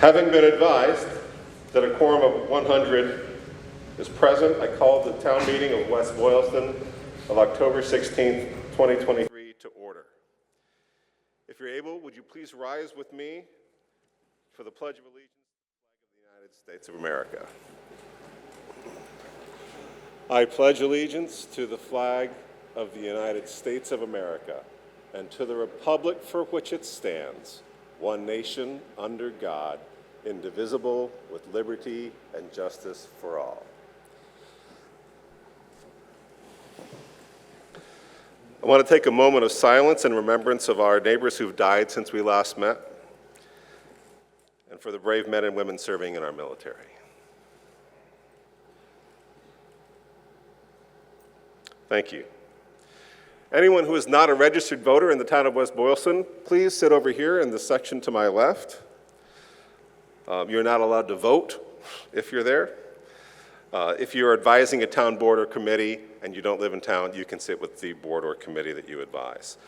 Having been advised that a quorum of 100 is present, I call the town meeting of West Boylston of October 16th, 2023 to order. If you're able, would you please rise with me for the Pledge of Allegiance to the flag of the United States of America. I pledge allegiance to the flag of the United States of America and to the republic for which it stands, one nation, under God, indivisible, with liberty and justice for all. I want to take a moment of silence in remembrance of our neighbors who've died since we last met, and for the brave men and women serving in our military. Thank you. Anyone who is not a registered voter in the town of West Boylston, please sit over here in the section to my left. You're not allowed to vote if you're there. If you're advising a town board or committee and you don't live in town, you can sit with the board or committee that you advise.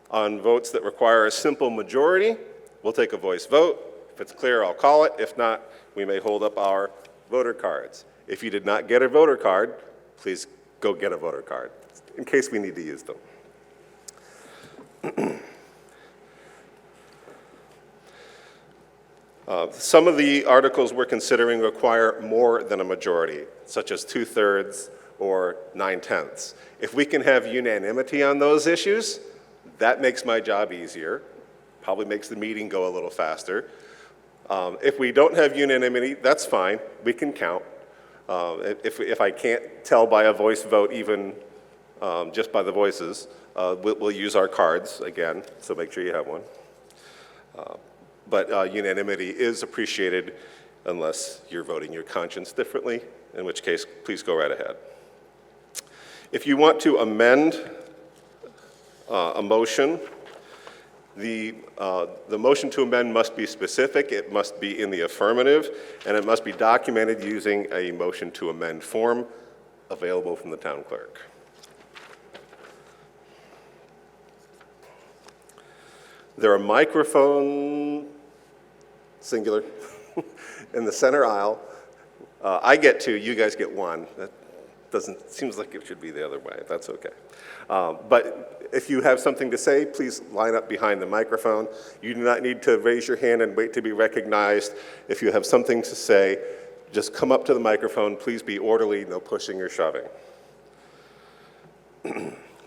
On votes that require a simple majority, we'll take a voice vote. If it's clear, I'll call it. If not, we may hold up our voter cards. If you did not get a voter card, please go get a voter card in case we need to use them. Some of the articles we're considering require more than a majority, such as 2/3 or 9/10. If we can have unanimity on those issues, that makes my job easier, probably makes the meeting go a little faster. If we don't have unanimity, that's fine, we can count. If I can't tell by a voice vote, even just by the voices, we'll use our cards again, so make sure you have one. But unanimity is appreciated unless you're voting your conscience differently, in which case, please go right ahead. If you want to amend a motion, the motion to amend must be specific, it must be in the affirmative, and it must be documented using a motion to amend form available from the town clerk. There are microphones, singular, in the center aisle. I get two, you guys get one. That seems like it should be the other way. That's okay. But if you have something to say, please line up behind the microphone. You do not need to raise your hand and wait to be recognized. If you have something to say, just come up to the microphone. Please be orderly, no pushing or shoving.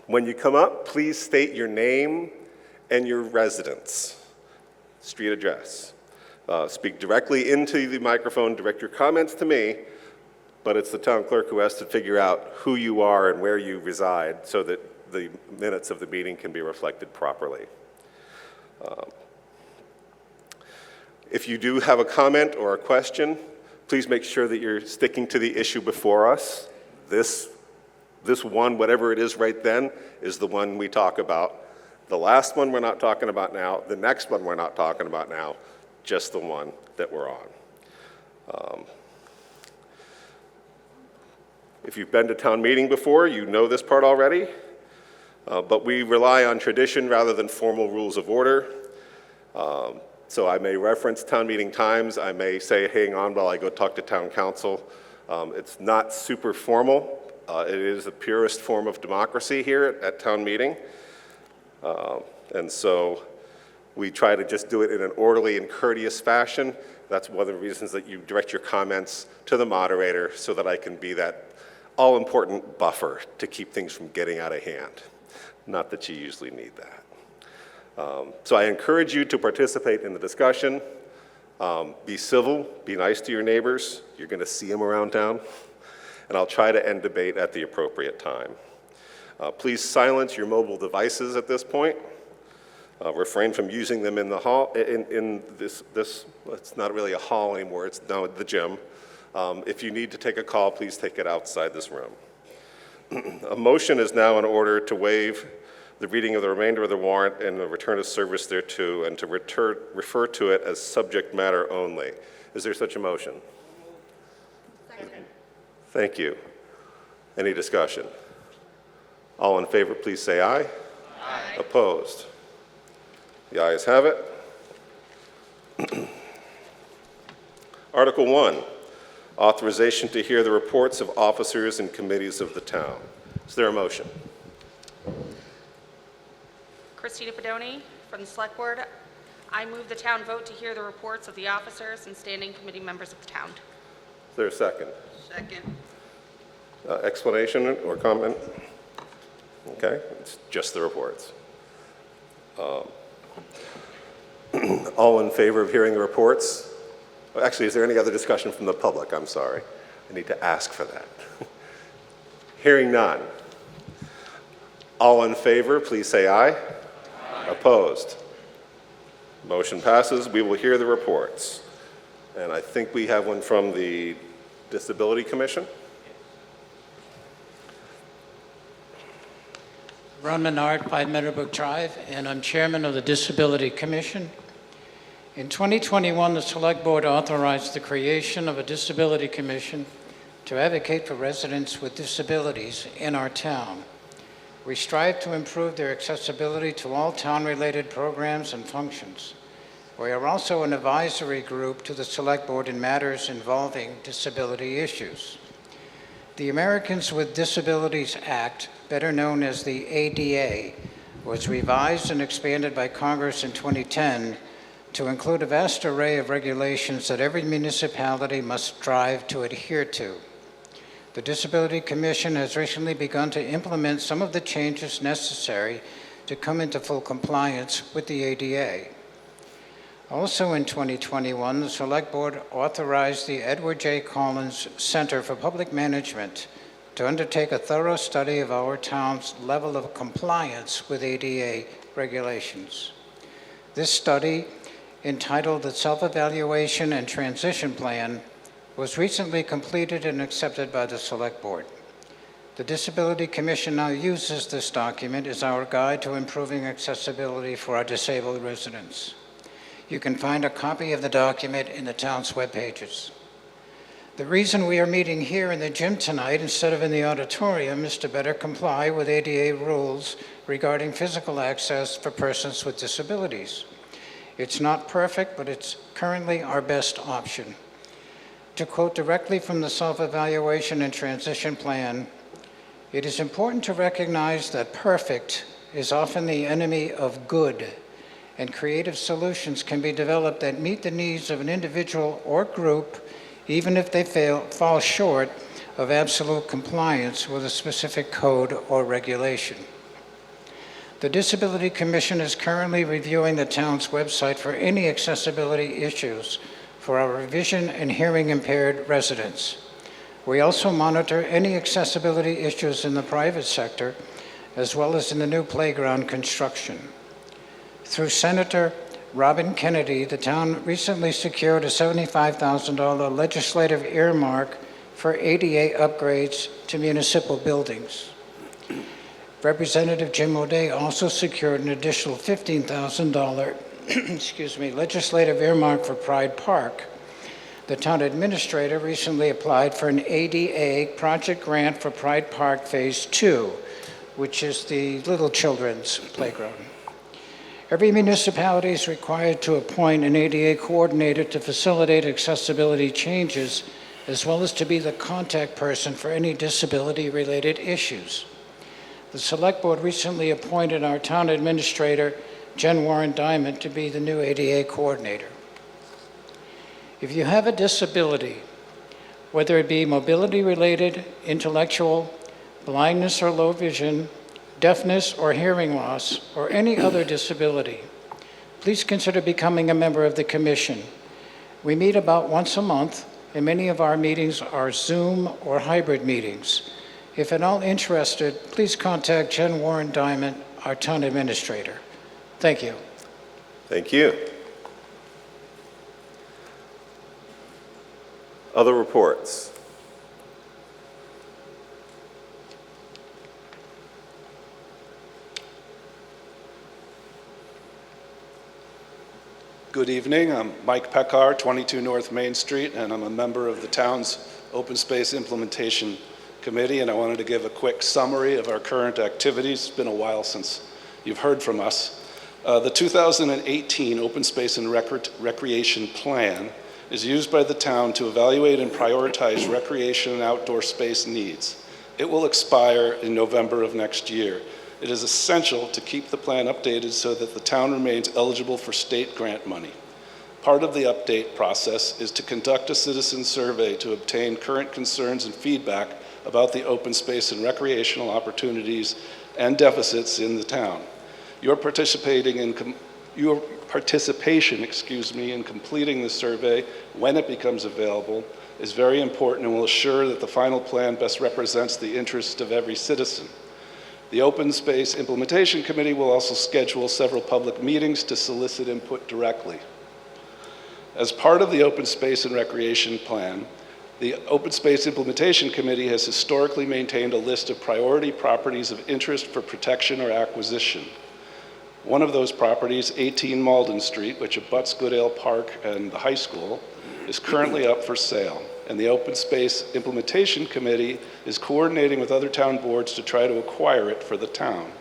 When you come up, please state your name and your residence, street address. Speak directly into the microphone, direct your comments to me, but it's the town clerk who has to figure out who you are and where you reside so that the minutes of the meeting can be reflected properly. If you do have a comment or a question, please make sure that you're sticking to the issue before us. This one, whatever it is right then, is the one we talk about. The last one we're not talking about now. The next one we're not talking about now. Just the one that we're on. If you've been to town meeting before, you know this part already. But we rely on tradition rather than formal rules of order. So I may reference town meeting times. I may say, hang on while I go talk to town council. It's not super formal. It is the purest form of democracy here at town meeting. And so we try to just do it in an orderly and courteous fashion. That's one of the reasons that you direct your comments to the moderator so that I can be that all-important buffer to keep things from getting out of hand. Not that you usually need that. So I encourage you to participate in the discussion. Be civil, be nice to your neighbors. You're going to see them around town. And I'll try to end debate at the appropriate time. Please silence your mobile devices at this point. Refrain from using them in the hall, in this, it's not really a hall anymore, it's now the gym. If you need to take a call, please take it outside this room. A motion is now in order to waive the reading of the remainder of the warrant and the return of service thereto, and to refer to it as subject matter only. Is there such a motion? Second. Thank you. Any discussion? All in favor, please say aye. Aye. Opposed? The ayes have it. Article 1, authorization to hear the reports of officers and committees of the town. Is there a motion? Christina Pedoni from the Select Board. I move the town vote to hear the reports of the officers and standing committee members of the town. Is there a second? Second. Explanation or comment? Okay, it's just the reports. All in favor of hearing the reports? Actually, is there any other discussion from the public? I'm sorry. I need to ask for that. Hearing none. All in favor, please say aye. Aye. Opposed? Motion passes. We will hear the reports. And I think we have one from the Disability Commission. Ron Menard, 5 Meadowbrook Drive, and I'm chairman of the Disability Commission. In 2021, the Select Board authorized the creation of a Disability Commission to advocate for residents with disabilities in our town. We strive to improve their accessibility to all town-related programs and functions. We are also an advisory group to the Select Board in matters involving disability issues. The Americans with Disabilities Act, better known as the ADA, was revised and expanded by Congress in 2010 to include a vast array of regulations that every municipality must strive to adhere to. The Disability Commission has recently begun to implement some of the changes necessary to come into full compliance with the ADA. Also in 2021, the Select Board authorized the Edward J. Collins Center for Public Management to undertake a thorough study of our town's level of compliance with ADA regulations. This study, entitled the Self-Evaluation and Transition Plan, was recently completed and accepted by the Select Board. The Disability Commission now uses this document as our guide to improving accessibility for our disabled residents. You can find a copy of the document in the town's web pages. The reason we are meeting here in the gym tonight instead of in the auditorium is to better comply with ADA rules regarding physical access for persons with disabilities. It's not perfect, but it's currently our best option. To quote directly from the Self-Evaluation and Transition Plan, it is important to recognize that perfect is often the enemy of good, and creative solutions can be developed that meet the needs of an individual or group, even if they fall short of absolute compliance with a specific code or regulation. The Disability Commission is currently reviewing the town's website for any accessibility issues for our vision and hearing impaired residents. We also monitor any accessibility issues in the private sector, as well as in the new playground construction. Through Senator Robin Kennedy, the town recently secured a $75,000 legislative earmark for ADA upgrades to municipal buildings. Representative Jim O'Day also secured an additional $15,000 legislative earmark for Pride Park. The town administrator recently applied for an ADA project grant for Pride Park Phase 2, which is the little children's playground. Every municipality is required to appoint an ADA coordinator to facilitate accessibility changes, as well as to be the contact person for any disability-related issues. The Select Board recently appointed our town administrator, Jen Warren Diamond, to be the new ADA coordinator. If you have a disability, whether it be mobility-related, intellectual, blindness or low vision, deafness or hearing loss, or any other disability, please consider becoming a member of the Commission. We meet about once a month, and many of our meetings are Zoom or hybrid meetings. If at all interested, please contact Jen Warren Diamond, our town administrator. Thank you. Thank you. Other reports? Good evening. I'm Mike Pekar, 22 North Main Street, and I'm a member of the town's Open Space Implementation Committee, and I wanted to give a quick summary of our current activities. It's been a while since you've heard from us. The 2018 Open Space and Recreation Plan is used by the town to evaluate and prioritize recreation and outdoor space needs. It will expire in November of next year. It is essential to keep the plan updated so that the town remains eligible for state grant money. Part of the update process is to conduct a citizen survey to obtain current concerns and feedback about the open space and recreational opportunities and deficits in the town. Your participation in completing the survey when it becomes available is very important and will assure that the final plan best represents the interest of every citizen. The Open Space Implementation Committee will also schedule several public meetings to solicit input directly. As part of the Open Space and Recreation Plan, the Open Space Implementation Committee has historically maintained a list of priority properties of interest for protection or acquisition. One of those properties, 18 Malden Street, which abuts Goodale Park and the high school, is currently up for sale, and the Open Space Implementation Committee is coordinating with other town boards to try to acquire it for the town.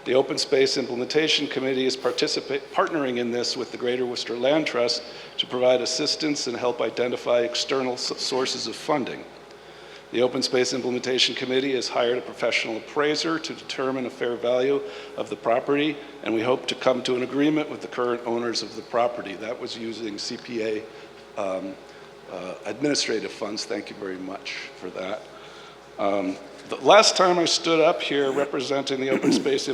The Open Space Implementation Committee is partnering in this with the Greater Worcester Land Trust to provide assistance and help identify external sources of funding. The Open Space Implementation Committee has hired a professional appraiser to determine a fair value of the property, and we hope to come to an agreement with the current owners of the property. That was using CPA administrative funds. Thank you very much for that. The last time I stood up here representing the Open Space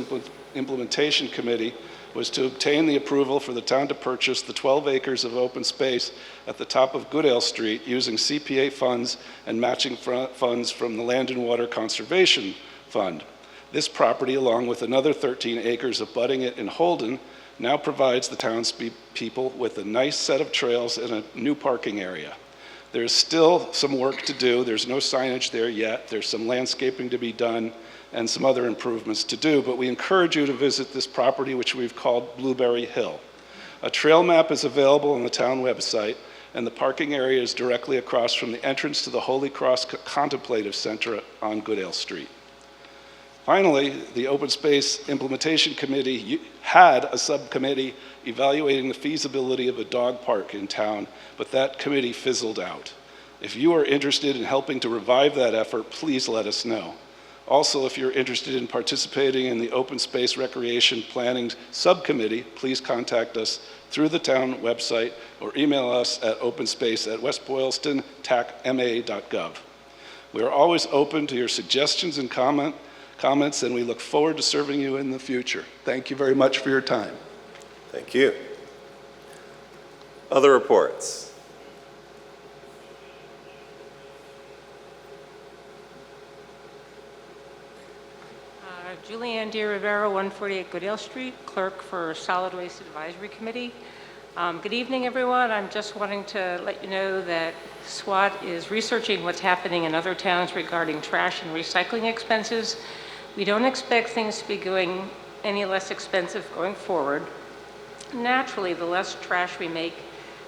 Implementation Committee was to obtain the approval for the town to purchase the 12 acres of open space at the top of Goodale Street using CPA funds and matching funds from the Land and Water Conservation Fund. This property, along with another 13 acres abutting it in Holden, now provides the townspeople with a nice set of trails and a new parking area. There's still some work to do. There's no signage there yet. There's some landscaping to be done and some other improvements to do, but we encourage you to visit this property, which we've called Blueberry Hill. A trail map is available on the town website, and the parking area is directly across from the entrance to the Holy Cross Contemplative Center on Goodale Street. Finally, the Open Space Implementation Committee had a subcommittee evaluating the feasibility of a dog park in town, but that committee fizzled out. If you are interested in helping to revive that effort, please let us know. Also, if you're interested in participating in the Open Space Recreation Planning Subcommittee, please contact us through the town website or email us at openspace@westboylston.tacma.gov. We are always open to your suggestions and comments, and we look forward to serving you in the future. Thank you very much for your time. Thank you. Other reports? Julianne D. Rivera, 148 Goodale Street, clerk for Solid Waste Advisory Committee. Good evening, everyone. I'm just wanting to let you know that SWAT is researching what's happening in other towns regarding trash and recycling expenses. We don't expect things to be going any less expensive going forward. Naturally, the less trash we make,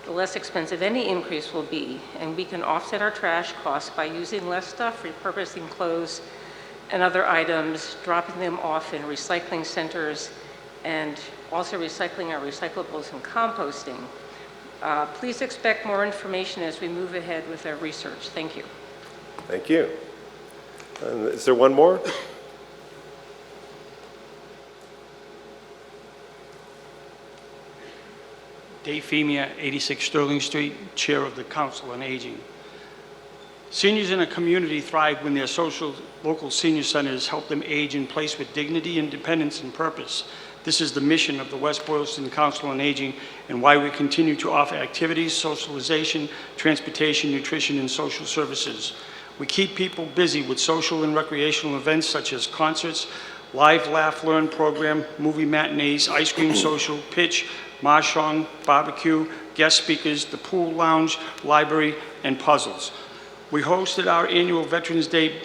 the less expensive any increase will be, and we can offset our trash costs by using less stuff, repurposing clothes and other items, dropping them off in recycling centers, and also recycling our recyclables and composting. Please expect more information as we move ahead with our research. Thank you. Thank you. Is there one more? Dave Femia, 86 Sterling Street, Chair of the Council on Aging. Seniors in a community thrive when their local senior centers help them age in place with dignity, independence, and purpose. This is the mission of the West Boylston Council on Aging and why we continue to offer activities, socialization, transportation, nutrition, and social services. We keep people busy with social and recreational events such as concerts, live Laugh Learn program, movie matinees, ice cream social, pitch, mahjong, barbecue, guest speakers, the pool lounge, library, and puzzles. We hosted our annual Veterans Day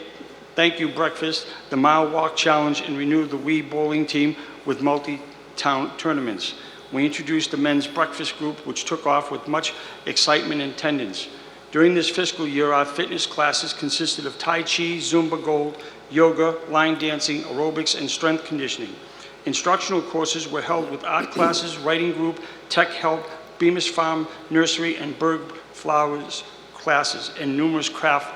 Thank You Breakfast, the Mile Walk Challenge, and renewed the Wii Bowling team with multi-town tournaments. We introduced the men's breakfast group, which took off with much excitement and attendance. During this fiscal year, our fitness classes consisted of Tai Chi, Zumba Gold, yoga, line dancing, aerobics, and strength conditioning. Instructional courses were held with art classes, writing group, tech help, Bemis Farm Nursery and Berg Flowers classes, and numerous crafts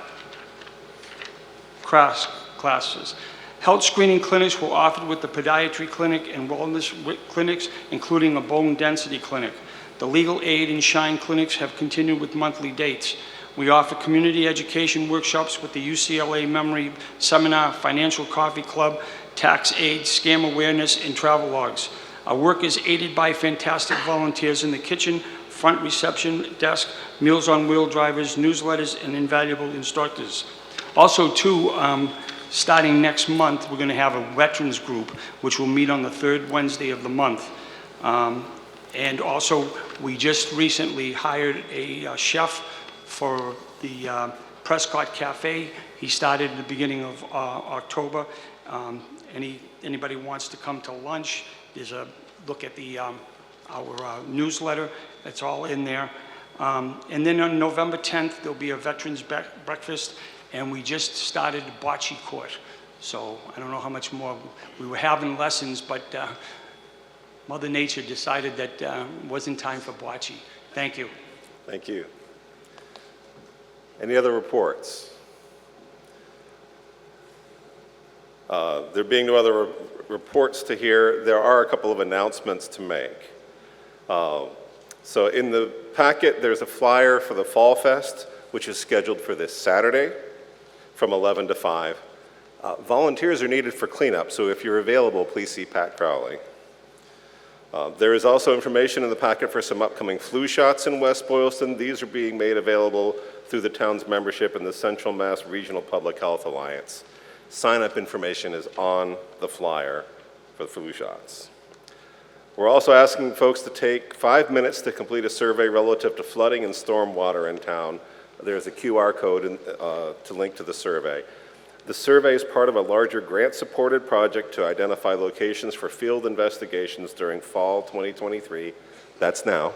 classes. Health screening clinics were offered with the podiatry clinic and wellness clinics, including a bone density clinic. The legal aid and shine clinics have continued with monthly dates. We offer community education workshops with the UCLA Memory Seminar, Financial Coffee Club, Tax Aid, Scam Awareness, and Travel Logs. Our work is aided by fantastic volunteers in the kitchen, front reception desk, Meals on Wheel drivers, newsletters, and invaluable instructors. Also, too, starting next month, we're going to have a veterans group, which will meet on the third Wednesday of the month. And also, we just recently hired a chef for the Prescott Cafe. He started at the beginning of October. Anybody wants to come to lunch, there's a look at the our newsletter. It's all in there. And then on November 10th, there'll be a veterans breakfast, and we just started bocce court. So I don't know how much more. We were having lessons, but Mother Nature decided that it wasn't time for bocce. Thank you. Thank you. Any other reports? There being no other reports to hear, there are a couple of announcements to make. So in the packet, there's a flyer for the Fall Fest, which is scheduled for this Saturday from 11 to 5. Volunteers are needed for cleanup, so if you're available, please see Pat Crowley. There is also information in the packet for some upcoming flu shots in West Boylston. These are being made available through the town's membership in the Central Mass Regional Public Health Alliance. Sign-up information is on the flyer for the flu shots. We're also asking folks to take 5 minutes to complete a survey relative to flooding and stormwater in town. There's a QR code to link to the survey. The survey is part of a larger grant-supported project to identify locations for field investigations during fall 2023, that's now,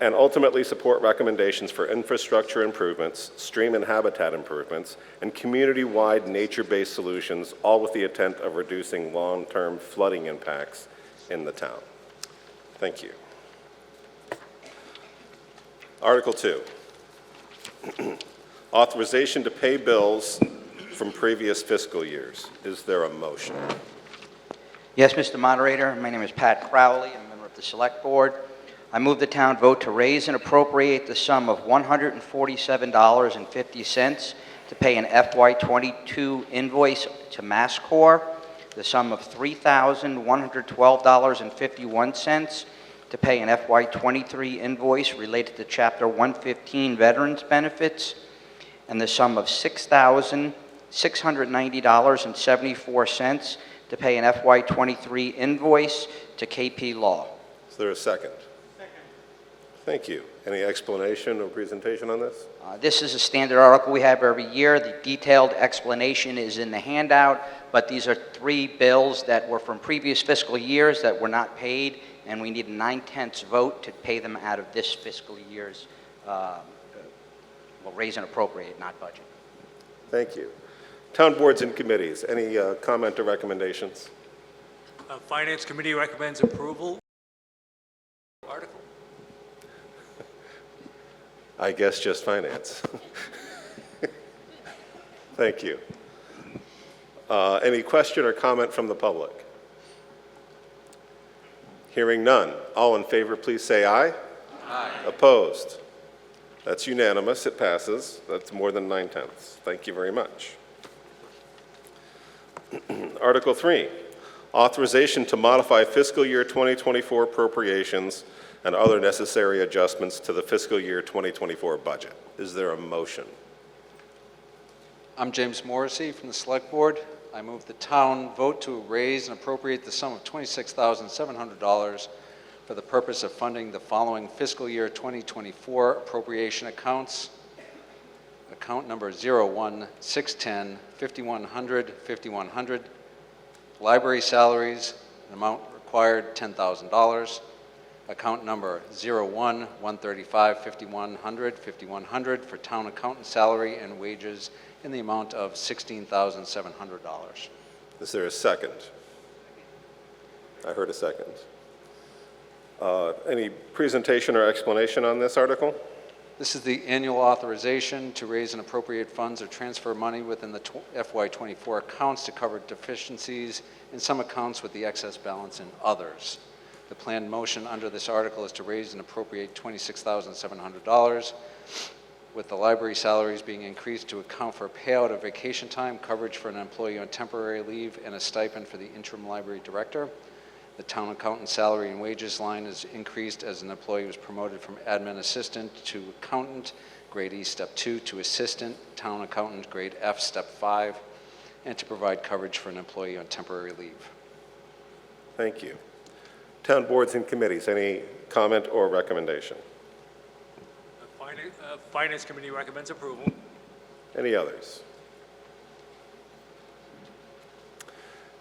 and ultimately support recommendations for infrastructure improvements, stream and habitat improvements, and community-wide nature-based solutions, all with the intent of reducing long-term flooding impacts in the town. Thank you. Article 2, authorization to pay bills from previous fiscal years. Is there a motion? Yes, Mr. Moderator. My name is Pat Crowley. I'm a member of the Select Board. I move the town vote to raise and appropriate the sum of $147.50 to pay an FY22 invoice to MassCorps, the sum of $3,112.51 to pay an FY23 invoice related to Chapter 115 Veterans Benefits, and the sum of $690.74 to pay an FY23 invoice to KP Law. Is there a second? Second. Thank you. Any explanation or presentation on this? This is a standard article we have every year. The detailed explanation is in the handout, but these are 3 bills that were from previous fiscal years that were not paid, and we need a 9/10 vote to pay them out of this fiscal year's, raise and appropriate, not budget. Thank you. Town boards and committees, any comment or recommendations? Finance Committee recommends approval. Article. I guess just finance. Thank you. Any question or comment from the public? Hearing none. All in favor, please say aye. Aye. Opposed? That's unanimous. It passes. That's more than 9/10. Thank you very much. Article 3, authorization to modify fiscal year 2024 appropriations and other necessary adjustments to the fiscal year 2024 budget. Is there a motion? I'm James Morrissey from the Select Board. I move the town vote to raise and appropriate the sum of $26,700 for the purpose of funding the following fiscal year 2024 appropriation accounts. Account number 01610 5100 5100. Library salaries, an amount required $10,000. Account number 135 5100 5100 for town accountant salary and wages in the amount of $16,700. Is there a second? I heard a second. Any presentation or explanation on this article? This is the annual authorization to raise and appropriate funds or transfer money within the FY24 accounts to cover deficiencies in some accounts with the excess balance in others. The planned motion under this article is to raise and appropriate $26,700, with the library salaries being increased to account for payout of vacation time, coverage for an employee on temporary leave, and a stipend for the interim library director. The town accountant salary and wages line is increased as an employee was promoted from admin assistant to accountant, grade E, step 2, to assistant, town accountant, grade F, step 5, and to provide coverage for an employee on temporary leave. Thank you. Town boards and committees, any comment or recommendation? Finance Committee recommends approval. Any others?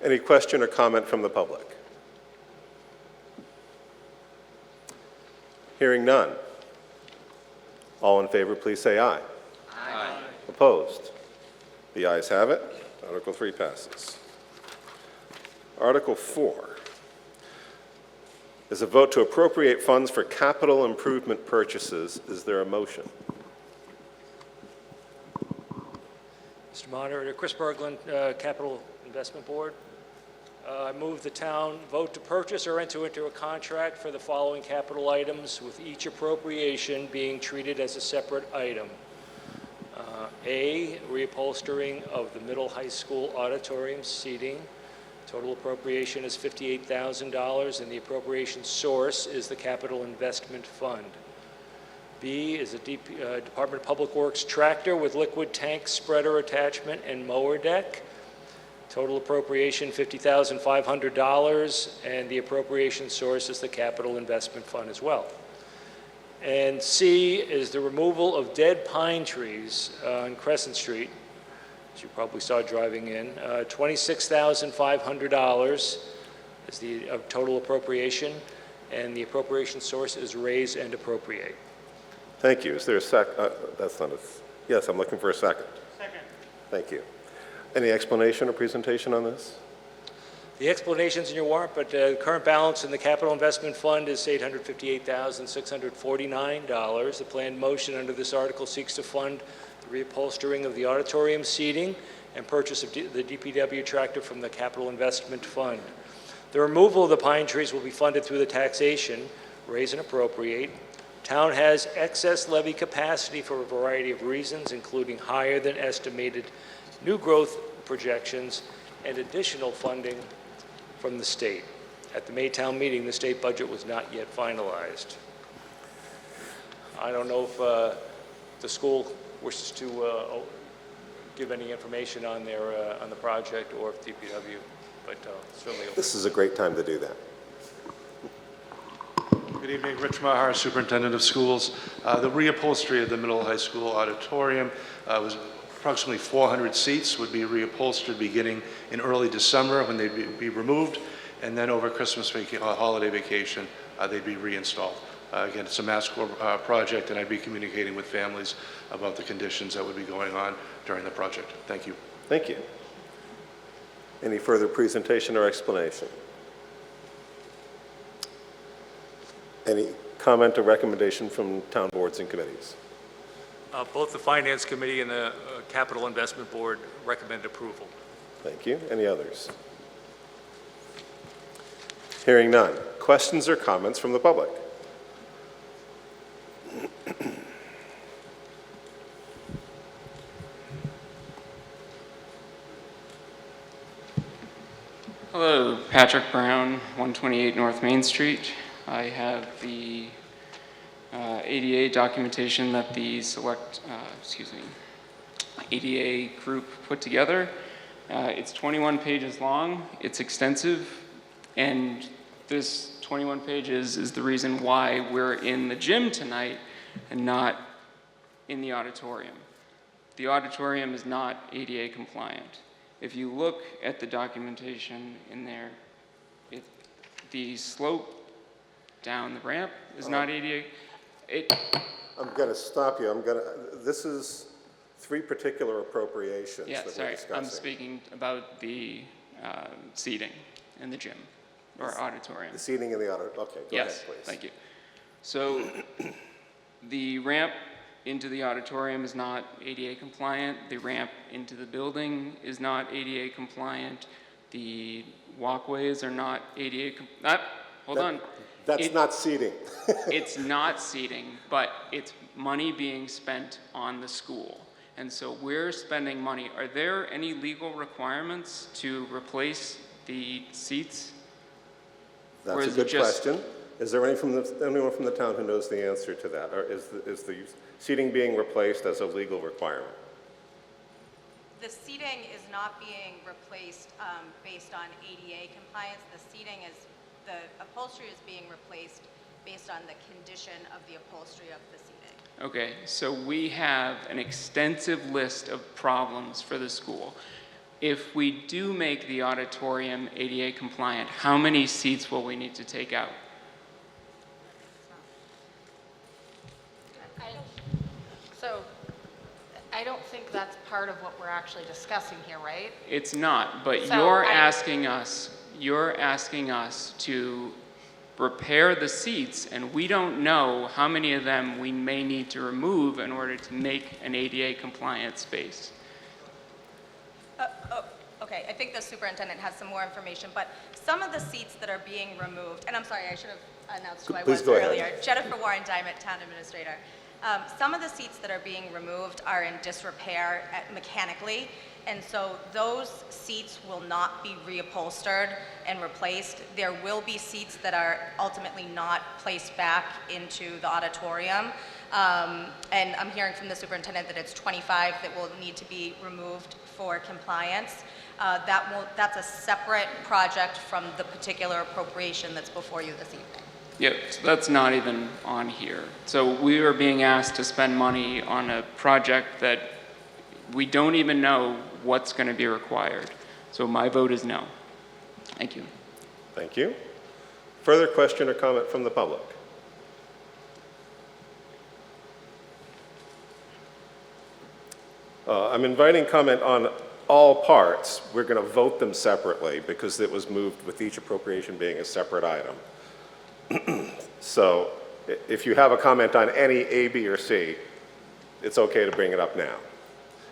Any question or comment from the public? Hearing none. All in favor, please say aye. Aye. Opposed? The ayes have it. Article 3 passes. Article 4 is a vote to appropriate funds for capital improvement purchases. Is there a motion? Mr. Moderator, Chris Berglund, Capital Investment Board. I move the town vote to purchase or enter into a contract for the following capital items, with each appropriation being treated as a separate item. A, reupholstering of the middle high school auditorium seating. Total appropriation is $58,000, and the appropriation source is the Capital Investment Fund. B is a Department of Public Works tractor with liquid tank spreader attachment and mower deck. Total appropriation $50,500, and the appropriation source is the Capital Investment Fund as well. And C is the removal of dead pine trees on Crescent Street, as you probably saw driving in. $26,500 is the total appropriation, and the appropriation source is raise and appropriate. Thank you. Is there a that's not a, yes, I'm looking for a second. Second. Thank you. Any explanation or presentation on this? The explanation's in your warrant, but the current balance in the Capital Investment Fund is $858,649. The planned motion under this article seeks to fund the reupholstering of the auditorium seating and purchase of the DPW tractor from the Capital Investment Fund. The removal of the pine trees will be funded through the taxation, raise and appropriate. Town has excess levy capacity for a variety of reasons, including higher than estimated new growth projections and additional funding from the state. At the Maytown meeting, the state budget was not yet finalized. I don't know if the school wishes to give any information on on the project, or if DPW, but certainly. This is a great time to do that. Good evening, Rich Maher, Superintendent of Schools. The reupholstery of the middle high school auditorium was approximately 400 seats would be reupholstered beginning in early December when they'd be removed, and then over Christmas holiday vacation, they'd be reinstalled. Again, it's a MassCore project, and I'd be communicating with families about the conditions that would be going on during the project. Thank you. Thank you. Any further presentation or explanation? Any comment or recommendation from town boards and committees? Both the Finance Committee and the Capital Investment Board recommend approval. Thank you. Any others? Hearing none. Questions or comments from the public? Hello, Patrick Brown, 128 North Main Street. I have the ADA documentation that the ADA group put together. It's 21 pages long, it's extensive, and this 21 pages is the reason why we're in the gym tonight and not in the auditorium. The auditorium is not ADA compliant. If you look at the documentation in there, the slope down the ramp is not ADA. I'm going to stop you. This is 3 particular appropriations Yeah, that we're sorry, discussing. I'm speaking about the seating in the gym. or auditorium. The seating in the auditorium, okay, go ahead, Yes, please. thank you. So the ramp into the auditorium is not ADA compliant. The ramp into the building is not ADA compliant. The walkways are not ADA, hold on. That's not seating. It's not seating, but it's money being spent on the school. And so we're spending money. Are there any legal requirements to replace the seats? Or That's a is it good just- question. Is there anyone from the town who knows the answer to that? Or is the seating being replaced as a legal requirement? The seating is not being replaced based on ADA compliance. The upholstery is being replaced based on the condition of the upholstery of the seating. Okay, so we have an extensive list of problems for the school. If we do make the auditorium ADA compliant, how many seats will we need to take out? So I don't think that's part of what we're actually discussing here, right? It's not, but So you're I- asking us to repair the seats, and we don't know how many of them we may need to remove in order to make an ADA compliant space. Okay, I think the superintendent has some more information, but some of the seats that are being removed, and I'm sorry, I should have announced who I Please was go ahead. earlier. Jennifer Warren Diamond, Town Administrator. Some of the seats that are being removed are in disrepair mechanically, and so those seats will not be reupholstered and replaced. There will be seats that are ultimately not placed back into the auditorium. And I'm hearing from the superintendent that it's 25 that will need to be removed for compliance. That's a separate project from the particular appropriation that's before you this evening. Yep, so that's not even on here. So we are being asked to spend money on a project that we don't even know what's going to be required. So my vote is no. Thank you. Thank you. Further question or comment from the public? I'm inviting comment on all parts. We're going to vote them separately because it was moved with each appropriation being a separate item. So if you have a comment on any A, B, or C, it's okay to bring it up now.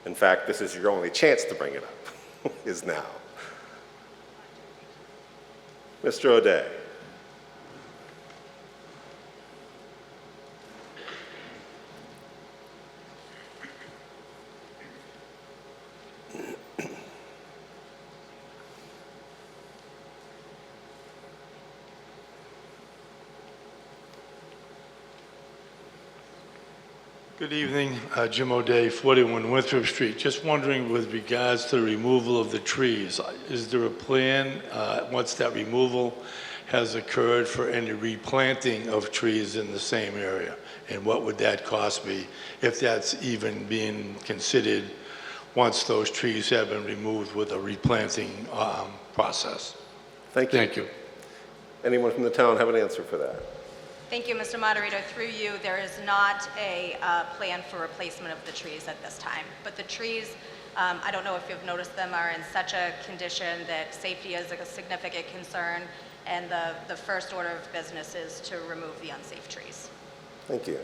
In fact, this is your only chance to bring it up, is now. Mr. O'Day. Good evening, Jim O'Day, 41 Winthrop Street. Just wondering with regards to the removal of the trees, is there a plan, once that removal has occurred, for any replanting of trees in the same area? And what would that cost be, if that's even being considered once those trees have been removed with a replanting process? Thank you. Thank you. Anyone from the town have an answer for that? Thank you, Mr. Moderator. Through you, there is not a plan for replacement of the trees at this time. But the trees, I don't know if you've noticed them, are in such a condition that safety is a significant concern, and the first order of business is to remove the unsafe trees. Thank you.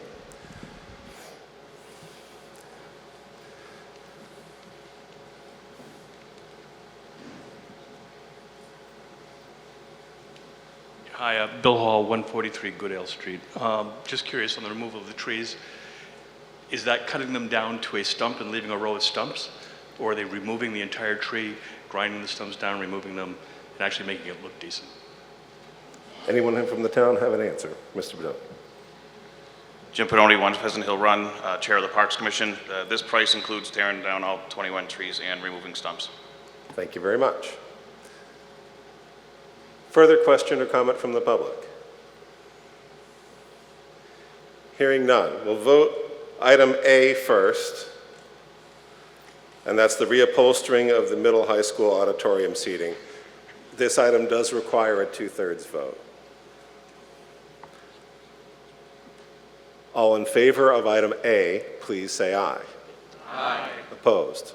Hi, Bill Hall, 143 Goodale Street. Just curious on the removal of the trees, is that cutting them down to a stump and leaving a row of stumps? Or are they removing the entire tree, grinding the stumps down, removing them, and actually making it look decent? Anyone from the town have an answer? Mr. Bedell. Jim Pedoni, 1 Pheasant Hill Run, Chair of the Parks Commission. This price includes tearing down all 21 trees and removing stumps. Thank you very much. Further question or comment from the public? Hearing none, we'll vote item A first, and that's the reupholstering of the middle high school auditorium seating. This item does require a 2/3 vote. All in favor of item A, please say aye. Aye. Opposed?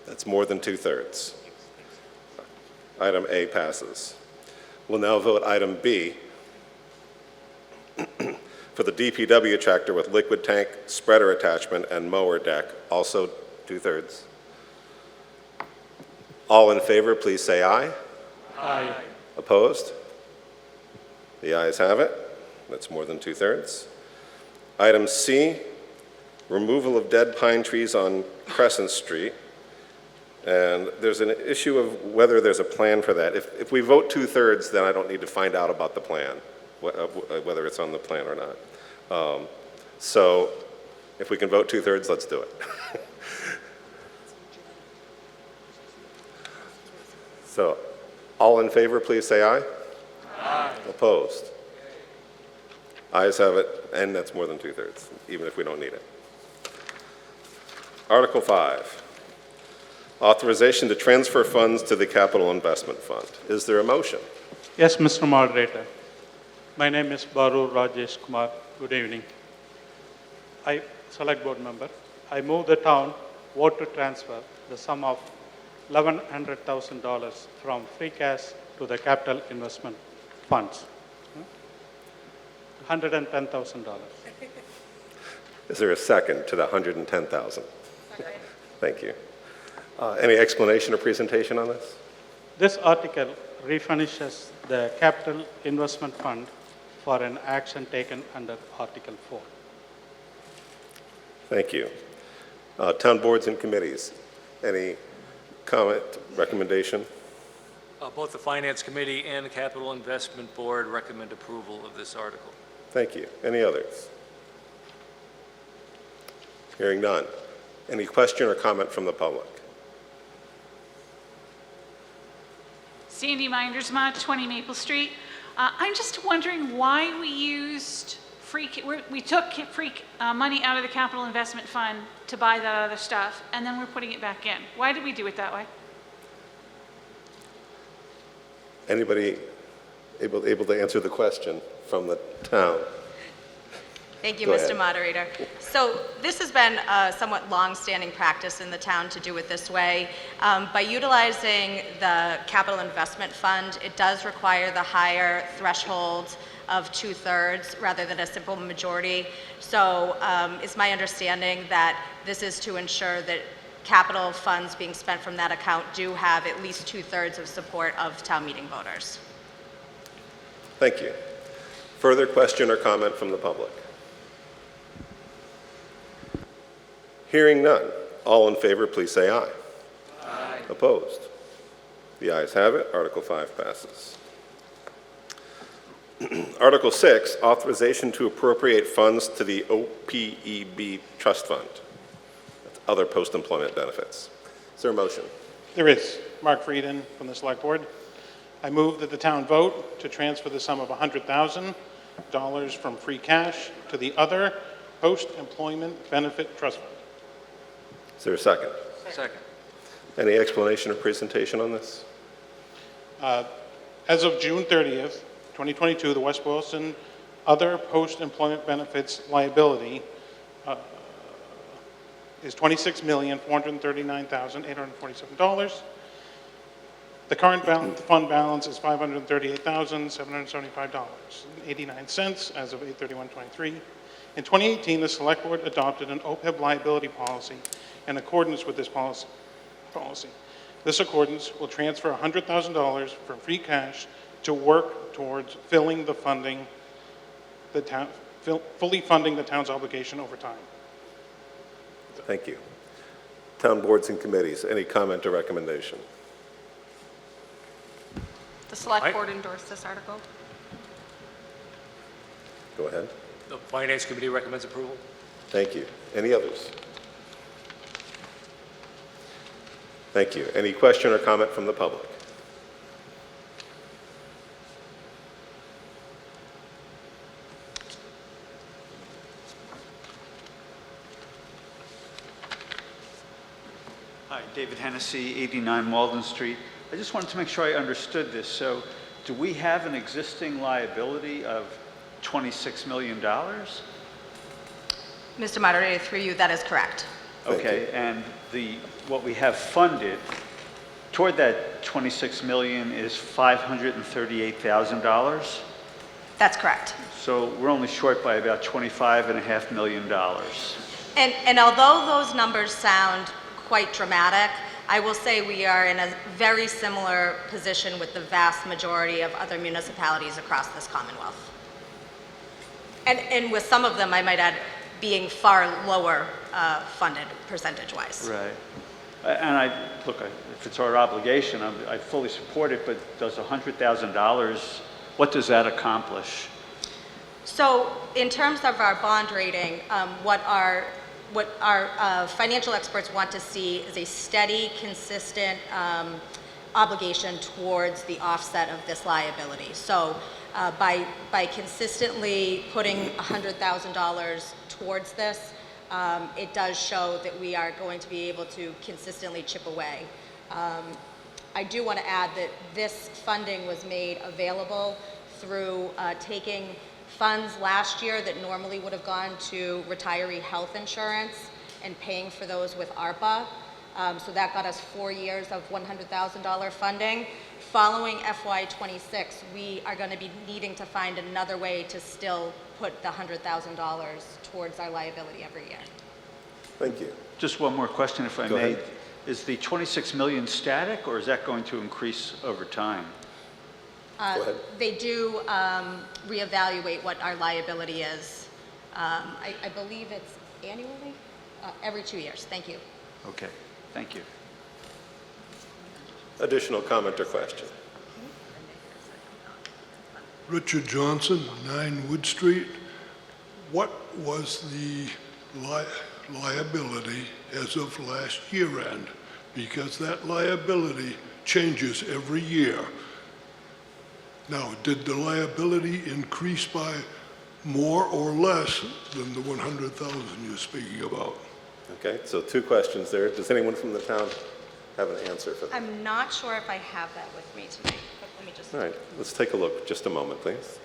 That's more than 2/3. Item A passes. We'll now vote item B for the DPW tractor with liquid tank, spreader attachment, and mower deck, also 2/3. All in favor, please say aye. Aye. Opposed? The ayes have it. That's more than 2/3. Item C, removal of dead pine trees on Crescent Street. And there's an issue of whether there's a plan for that. If we vote 2/3, then I don't need to find out about the plan, whether it's on the plan or not. So if we can vote 2/3, let's do it. So all in favor, please say aye. Aye. Opposed? Ayes have it, and that's more than 2/3, even if we don't need it. Article 5, authorization to transfer funds to the Capital Investment Fund. Is there a motion? Yes, Mr. Moderator. My name is Baru Rajesh Kumar. Good evening. I, Select Board Member, I move the town vote to transfer the sum of $1,100,000 from free cash to the Capital Investment Funds. $110,000. Is there a second to the 110,000? Thank you. Any explanation or presentation on this? This article refurnishes the Capital Investment Fund for an action taken under Article 4. Thank you. Town boards and committees, any comment, recommendation? Both the Finance Committee and the Capital Investment Board recommend approval of this article. Thank you. Any others? Hearing none. Any question or comment from the public? Sandy Mindersma, 20 Maple Street. I'm just wondering why we used we took free money out of the Capital Investment Fund to buy that other stuff, and then we're putting it back in. Why did we do it that way? Anybody able to answer the question from the town? Thank you, Go Mr. ahead. Moderator. So this has been a somewhat long-standing practice in the town to do it this way. By utilizing the Capital Investment Fund, it does require the higher threshold of 2/3 rather than a simple majority. So it's my understanding that this is to ensure that capital funds being spent from that account do have at least 2/3 of support of town meeting voters. Thank you. Further question or comment from the public? Hearing none. All in favor, please say aye. Aye. Opposed? The ayes have it. Article 5 passes. Article 6, authorization to appropriate funds to the OPEB Trust Fund. That's other post-employment benefits. Is there a motion? There is. Mark Frieden from the Select Board. I move that the town vote to transfer the sum of $100,000 from free cash to the other post-employment benefit trust fund. Is there a second? Second. Any explanation or presentation on this? As of June 30th, 2022, the West Boylston other post-employment benefits liability is $26,439,847. The current fund balance is $538,775.89 as of 8/31/23. In 2018, the Select Board adopted an OPEB liability policy in accordance with this policy. This accordance will transfer $100,000 from free cash to work towards fully funding the town's obligation over time. Thank you. Town boards and committees, any comment or recommendation? The Select Board endorsed this article. Go ahead. The Finance Committee recommends approval. Thank you. Any others? Thank you. Any question or comment from the public? Hi, David Hennessy, 89 Walden Street. I just wanted to make sure I understood this. So do we have an existing liability of $26 million? Mr. Moderator, through you, that is correct. Okay, and what we have funded toward that 26 million is $538,000. That's correct. So we're only short by about $25.5 million. And although those numbers sound quite dramatic, I will say we are in a very similar position with the vast majority of other municipalities across this Commonwealth. And with some of them, I might add, being far lower funded percentage-wise. Right. And if it's our obligation, I fully support it, but does $100,000, what does that accomplish? So in terms of our bond rating, what our financial experts want to see is a steady, consistent obligation towards the offset of this liability. So by consistently putting $100,000 towards this, it does show that we are going to be able to consistently chip away. I do want to add that this funding was made available through taking funds last year that normally would have gone to retiree health insurance and paying for those with ARPA. So that got us 4 years of $100,000 funding. Following FY26, we are going to be needing to find another way to still put the $100,000 towards our liability every year. Thank you. Just one more question, if I Go may. ahead. Is the 26 million static, or is that going to increase over time? Go ahead. They do reevaluate what our liability is. I believe it's annually, every 2 years. Thank you. Okay, thank you. Additional comment or question? Richard Johnson, 9 Wood Street. What was the liability as of last year end? Because that liability changes every year. Now, did the liability increase by more or less than the 100,000 you're speaking about? Okay, so 2 questions there. Does anyone from the town have an answer for that? I'm not sure if I have that with me tonight, but let me just... All right, let's take a look. Just a moment, please.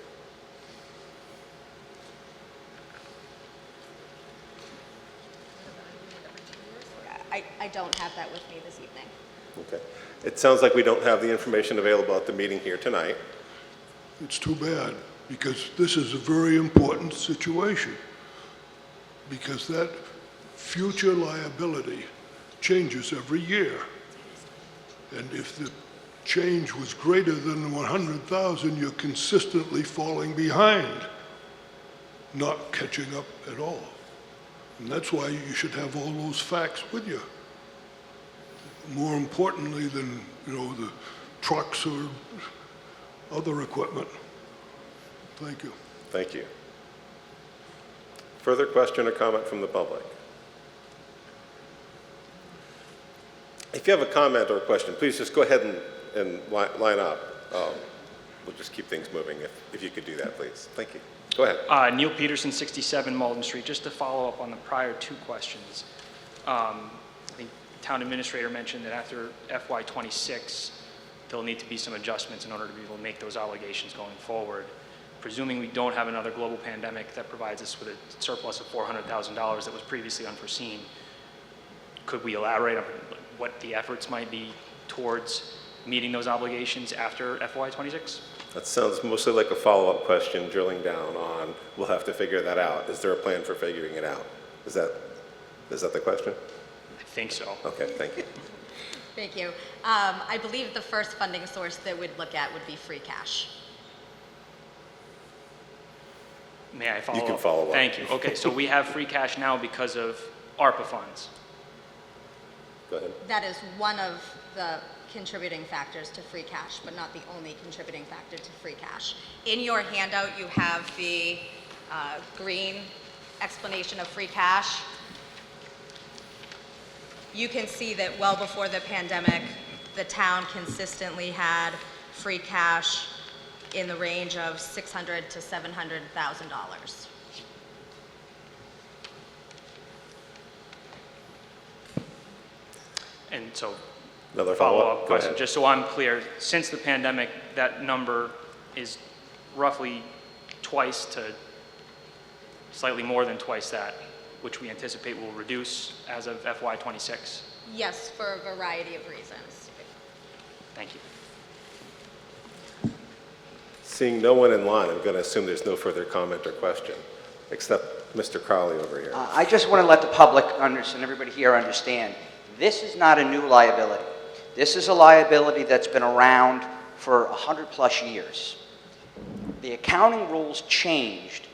I don't have that with me this evening. Okay. It sounds like we don't have the information available at the meeting here tonight. It's too bad, because this is a very important situation. Because that future liability changes every year. And if the change was greater than 100,000, you're consistently falling behind, not catching up at all. And that's why you should have all those facts with you. More importantly than, the trucks or other equipment. Thank you. Thank you. Further question or comment from the public? If you have a comment or a question, please just go ahead and line up. We'll just keep things moving if you could do that, please. Thank you. Go ahead. Neil Peterson, 67 Malden Street. Just to follow up on the prior 2 questions. I think the town administrator mentioned that after FY26, there'll need to be some adjustments in order to be able to make those obligations going forward. Presuming we don't have another global pandemic that provides us with a surplus of $400,000 that was previously unforeseen, could we elaborate on what the efforts might be towards meeting those obligations after FY26? That sounds mostly like a follow-up question, drilling down on, we'll have to figure that out. Is there a plan for figuring it out? Is that the question? I think so. Okay, thank you. Thank you. I believe the first funding source that we'd look at would be free cash. May I follow up? You can follow up. Thank you. Okay, so we have free cash now because of ARPA funds. Go ahead. That is one of the contributing factors to free cash, but not the only contributing factor to free cash. In your handout, you have the green explanation of free cash. You can see that well before the pandemic, the town consistently had free cash in the range of $600,000 to $700,000. And so, Another follow-up follow-up? Go question, ahead. just so I'm clear, since the pandemic, that number is roughly twice to slightly more than twice that, which we anticipate will reduce as of FY26. Yes, for a variety of reasons. Thank you. Seeing no one in line, I'm going to assume there's no further comment or question, except Mr. Crowley over here. I just want to let the public and everybody here understand, this is not a new liability. This is a liability that's been around for 100-plus years. The accounting rules changed,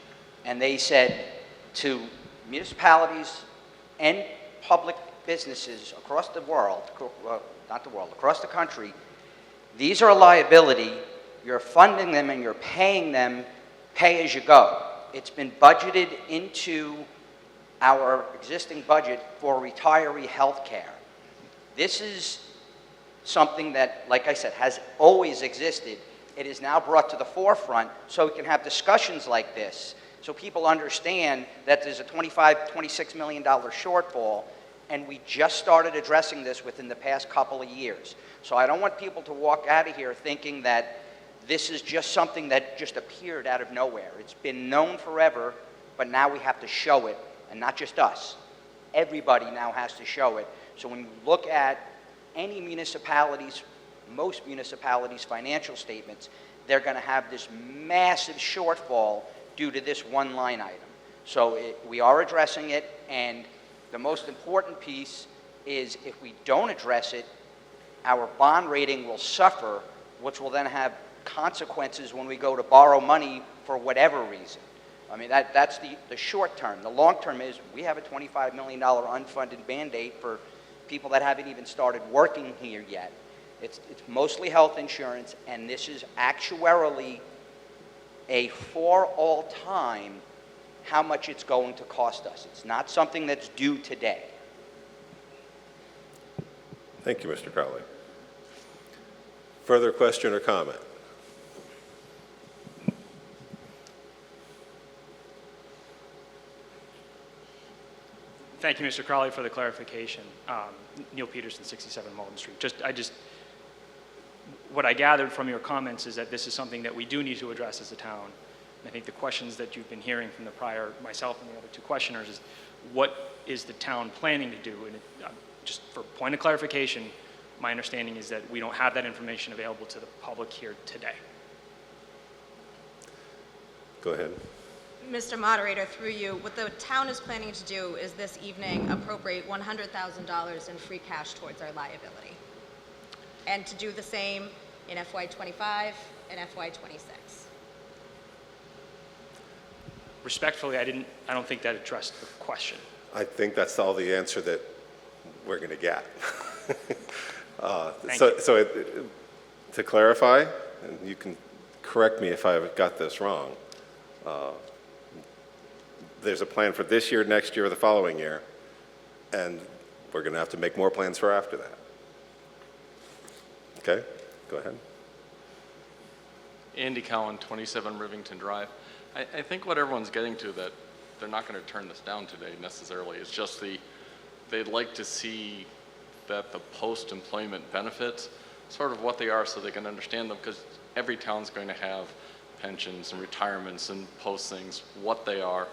and they said to municipalities and public businesses across the world, not the world, across the country, these are a liability. You're funding them and you're paying them pay as you go. It's been budgeted into our existing budget for retiree health care. This is something that, like I said, has always existed. It is now brought to the forefront so we can have discussions like this, so people understand that there's a $26 million shortfall, and we just started addressing this within the past couple of years. So I don't want people to walk out of here thinking that this is just something that just appeared out of nowhere. It's been known forever, but now we have to show it, and not just us. Everybody now has to show it. So when you look at any municipalities, most municipalities' financial statements, they're going to have this massive shortfall due to this one line item. So we are addressing it, and the most important piece is if we don't address it, our bond rating will suffer, which will then have consequences when we go to borrow money for whatever reason. I mean, that's the short term. The long term is we have a $25 million unfunded mandate for people that haven't even started working here yet. It's mostly health insurance, and this is actuarially a for all time how much it's going to cost us. It's not something that's due today. Thank you, Mr. Crowley. Further question or comment? Thank you, Mr. Crowley, for the clarification. Neil Peterson, 67 Malden Street. What I gathered from your comments is that this is something that we do need to address as a town. And I think the questions that you've been hearing from myself and the other two questioners is, what is the town planning to do? And just for point of clarification, my understanding is that we don't have that information available to the public here today. Go ahead. Mr. Moderator, through you, what the town is planning to do is this evening appropriate $100,000 in free cash towards our liability, and to do the same in FY25 and FY26. Respectfully, I don't think that addressed the question. I think that's all the answer that we're going to get. To clarify, and you can correct me if I've got this wrong, there's a plan for this year, next year, or the following year, and we're going to have to make more plans for after that. Okay, go ahead. Andy Cowan, 27 Rivington Drive. I think what everyone's getting to, that they're not going to turn this down today necessarily, is just they'd like to see that the post-employment benefits, sort of what they are so they can understand them, because every town's going to have pensions and retirements and postings, what they are.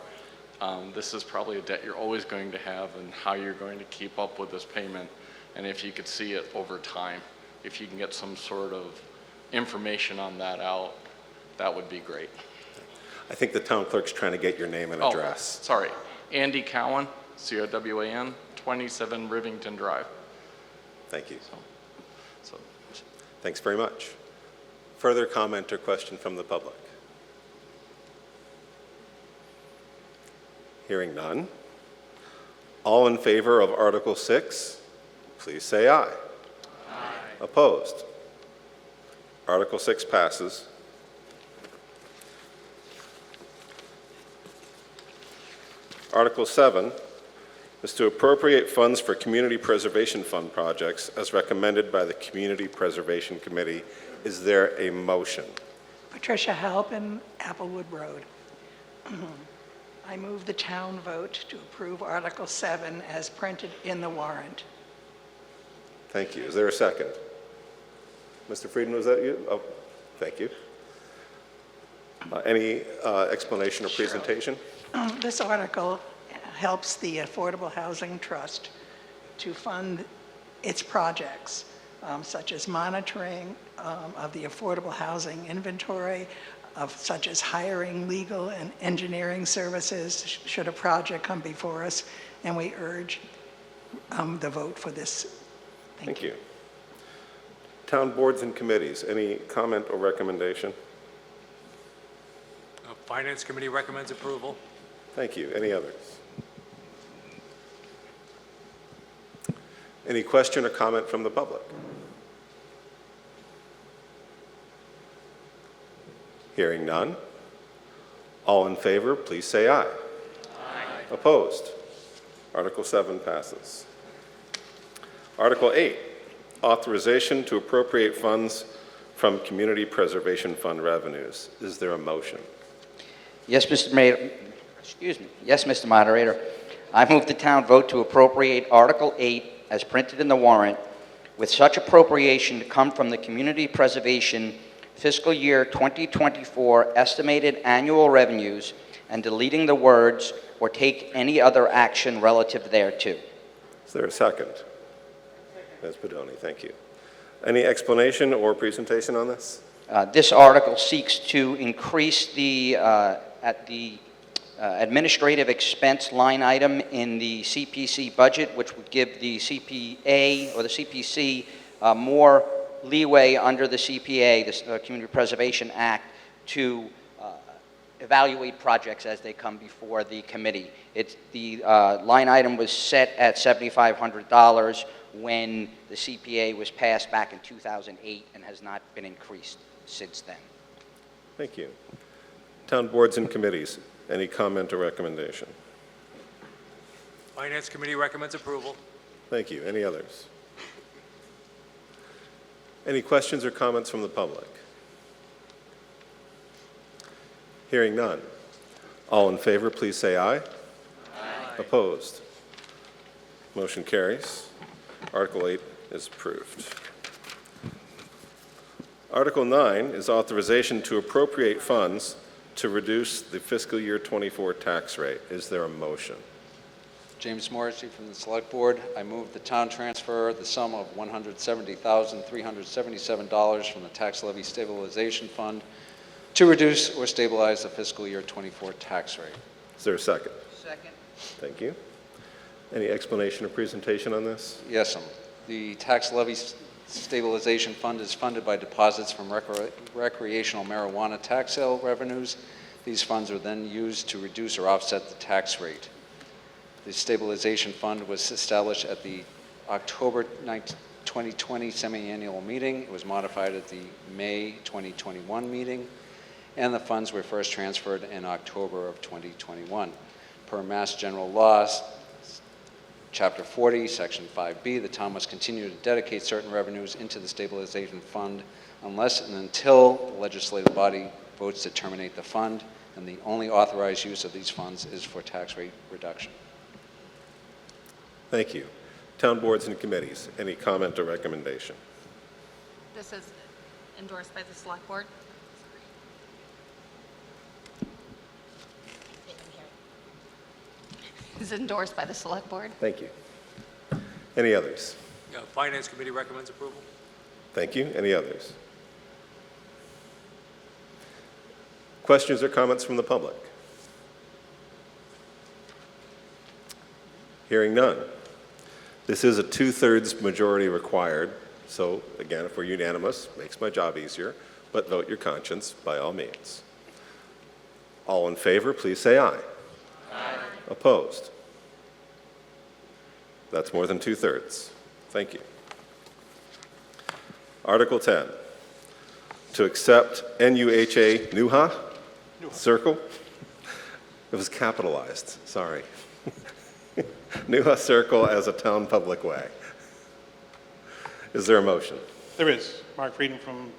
This is probably a debt you're always going to have, and how you're going to keep up with this payment, and if you could see it over time, if you can get some sort of information on that out, that would be great. I think the town clerk's trying to get your name and address. Sorry, Andy Cowan, C-O-W-A-N, 27 Rivington Drive. Thank you. Thanks very much. Further comment or question from the public? Hearing none. All in favor of Article 6, please say aye. Aye. Opposed? Article 6 passes. Article 7 is to appropriate funds for Community Preservation Fund projects as recommended by the Community Preservation Committee. Is there a motion? Patricia Halpin, Applewood Road. I move the town vote to approve Article 7 as printed in the warrant. Thank you. Is there a second? Mr. Frieden, was that you? Oh, thank you. Any explanation or presentation? This article helps the Affordable Housing Trust to fund its projects. such as monitoring of the affordable housing inventory, such as hiring legal and engineering services should a project come before us, and we urge the vote for this. Thank you. Town boards and committees, any comment or recommendation? Finance Committee recommends approval. Thank you. Any others? Any question or comment from the public? Hearing none. All in favor, please say aye. Aye. Opposed? Article 7 passes. Article 8, authorization to appropriate funds from Community Preservation Fund revenues. Is there a motion? Yes, Mr. Mayor. Excuse me. Yes, Mr. Moderator. I move the town vote to appropriate Article 8 as printed in the warrant, with such appropriation to come from the Community Preservation Fiscal Year 2024 estimated annual revenues, and deleting the words "or take any other action relative thereto." Is there a second? Ms. Pedoni, thank you. Any explanation or presentation on this? This article seeks to increase the administrative expense line item in the CPC budget, which would give the CPA or the CPC more leeway under the CPA, the Community Preservation Act, to evaluate projects as they come before the committee. The line item was set at $7,500 when the CPA was passed back in 2008 and has not been increased since then. Thank you. Town boards and committees, any comment or recommendation? Finance Committee recommends approval. Thank you. Any others? Any questions or comments from the public? Hearing none. All in favor, please say aye. Aye. Opposed? Motion carries. Article 8 is approved. Article 9 is authorization to appropriate funds to reduce the fiscal year 24 tax rate. Is there a motion? James Morrissey from the Select Board. I move the town transfer the sum of $170,377 from the Tax Levy Stabilization Fund to reduce or stabilize the fiscal year 24 tax rate. Is there a second? Second. Thank you. Any explanation or presentation on this? Yes, the Tax Levy Stabilization Fund is funded by deposits from recreational marijuana tax sale revenues. These funds are then used to reduce or offset the tax rate. The Stabilization Fund was established at the October 2020 semi-annual meeting. It was modified at the May 2021 meeting, and the funds were first transferred in October of 2021. Per Mass General Laws, Chapter 40, Section 5B, the town must continue to dedicate certain revenues into the Stabilization Fund unless and until the legislative body votes to terminate the fund, and the only authorized use of these funds is for tax rate reduction. Thank you. Town boards and committees, any comment or recommendation? This is endorsed by the Select Board. Is endorsed by the Select Board. Thank you. Any others? Finance Committee recommends approval. Thank you. Any others? Questions or comments from the public? Hearing none. This is a 2/3 majority required, so again, if we're unanimous, makes my job easier, but vote your conscience by all means. All in favor, please say aye. Aye. Opposed? That's more than 2/3. Thank you. Article 10, to accept NUHA Circle. It was capitalized, sorry. NUHA Circle as a town public way. Is there a motion? There is. Mark Frieden from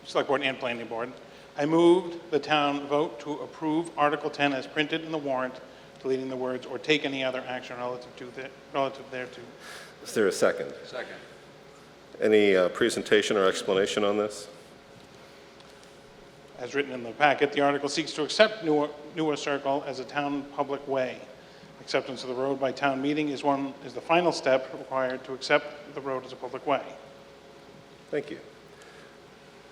Select Board and Planning Board. I moved the town vote to approve Article 10 as printed in the warrant, deleting the words "or take any other action relative thereto." Is there a second? Second. Any presentation or explanation on this? As written in the packet, the article seeks to accept NUHA Circle as a town public way. Acceptance of the road by town meeting is the final step required to accept the road as a public way. Thank you.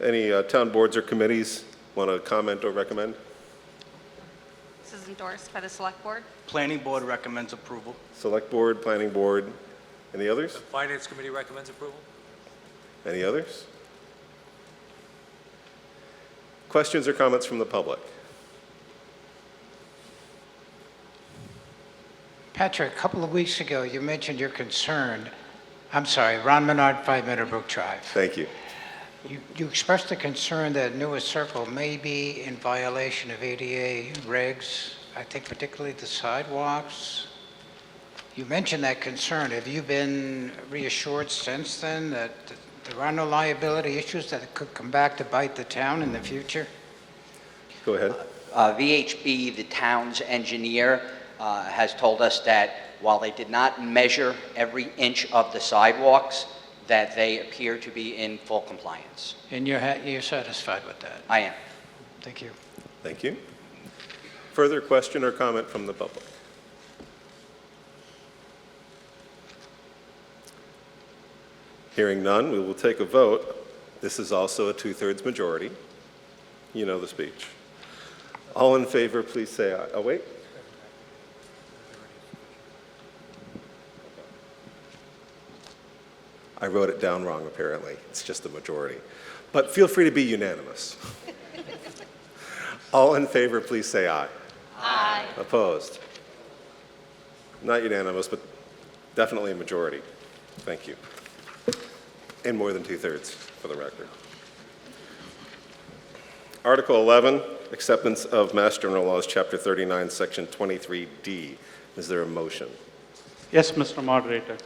Any town boards or committees want to comment or recommend? This is endorsed by the Select Board. Planning Board recommends approval. Select Board, Planning Board, any others? The Finance Committee recommends approval. Any others? Questions or comments from the public? Patrick, a couple of weeks ago, you mentioned your concern. I'm sorry, Ron Menard, 5 Meadowbrook Drive. Thank you. You expressed a concern that Newest Circle may be in violation of ADA regs, I think particularly the sidewalks. You mentioned that concern. Have you been reassured since then that there are no liability issues that could come back to bite the town in the future? Go ahead. VHB, the town's engineer, has told us that while they did not measure every inch of the sidewalks, that they appear to be in full compliance. And you're satisfied with that? I am. Thank you. Thank you. Further question or comment from the public? Hearing none, we will take a vote. This is also a 2/3 majority. You know the speech. All in favor, please say aye. Oh, wait. I wrote it down wrong, apparently. It's just a majority. But feel free to be unanimous. All in favor, please say aye. Aye. Opposed? Not unanimous, but definitely a majority. Thank you. And more than 2/3 for the record. Article 11, acceptance of Mass General Laws, Chapter 39, Section 23D. Is there a motion? Yes, Mr. Moderator.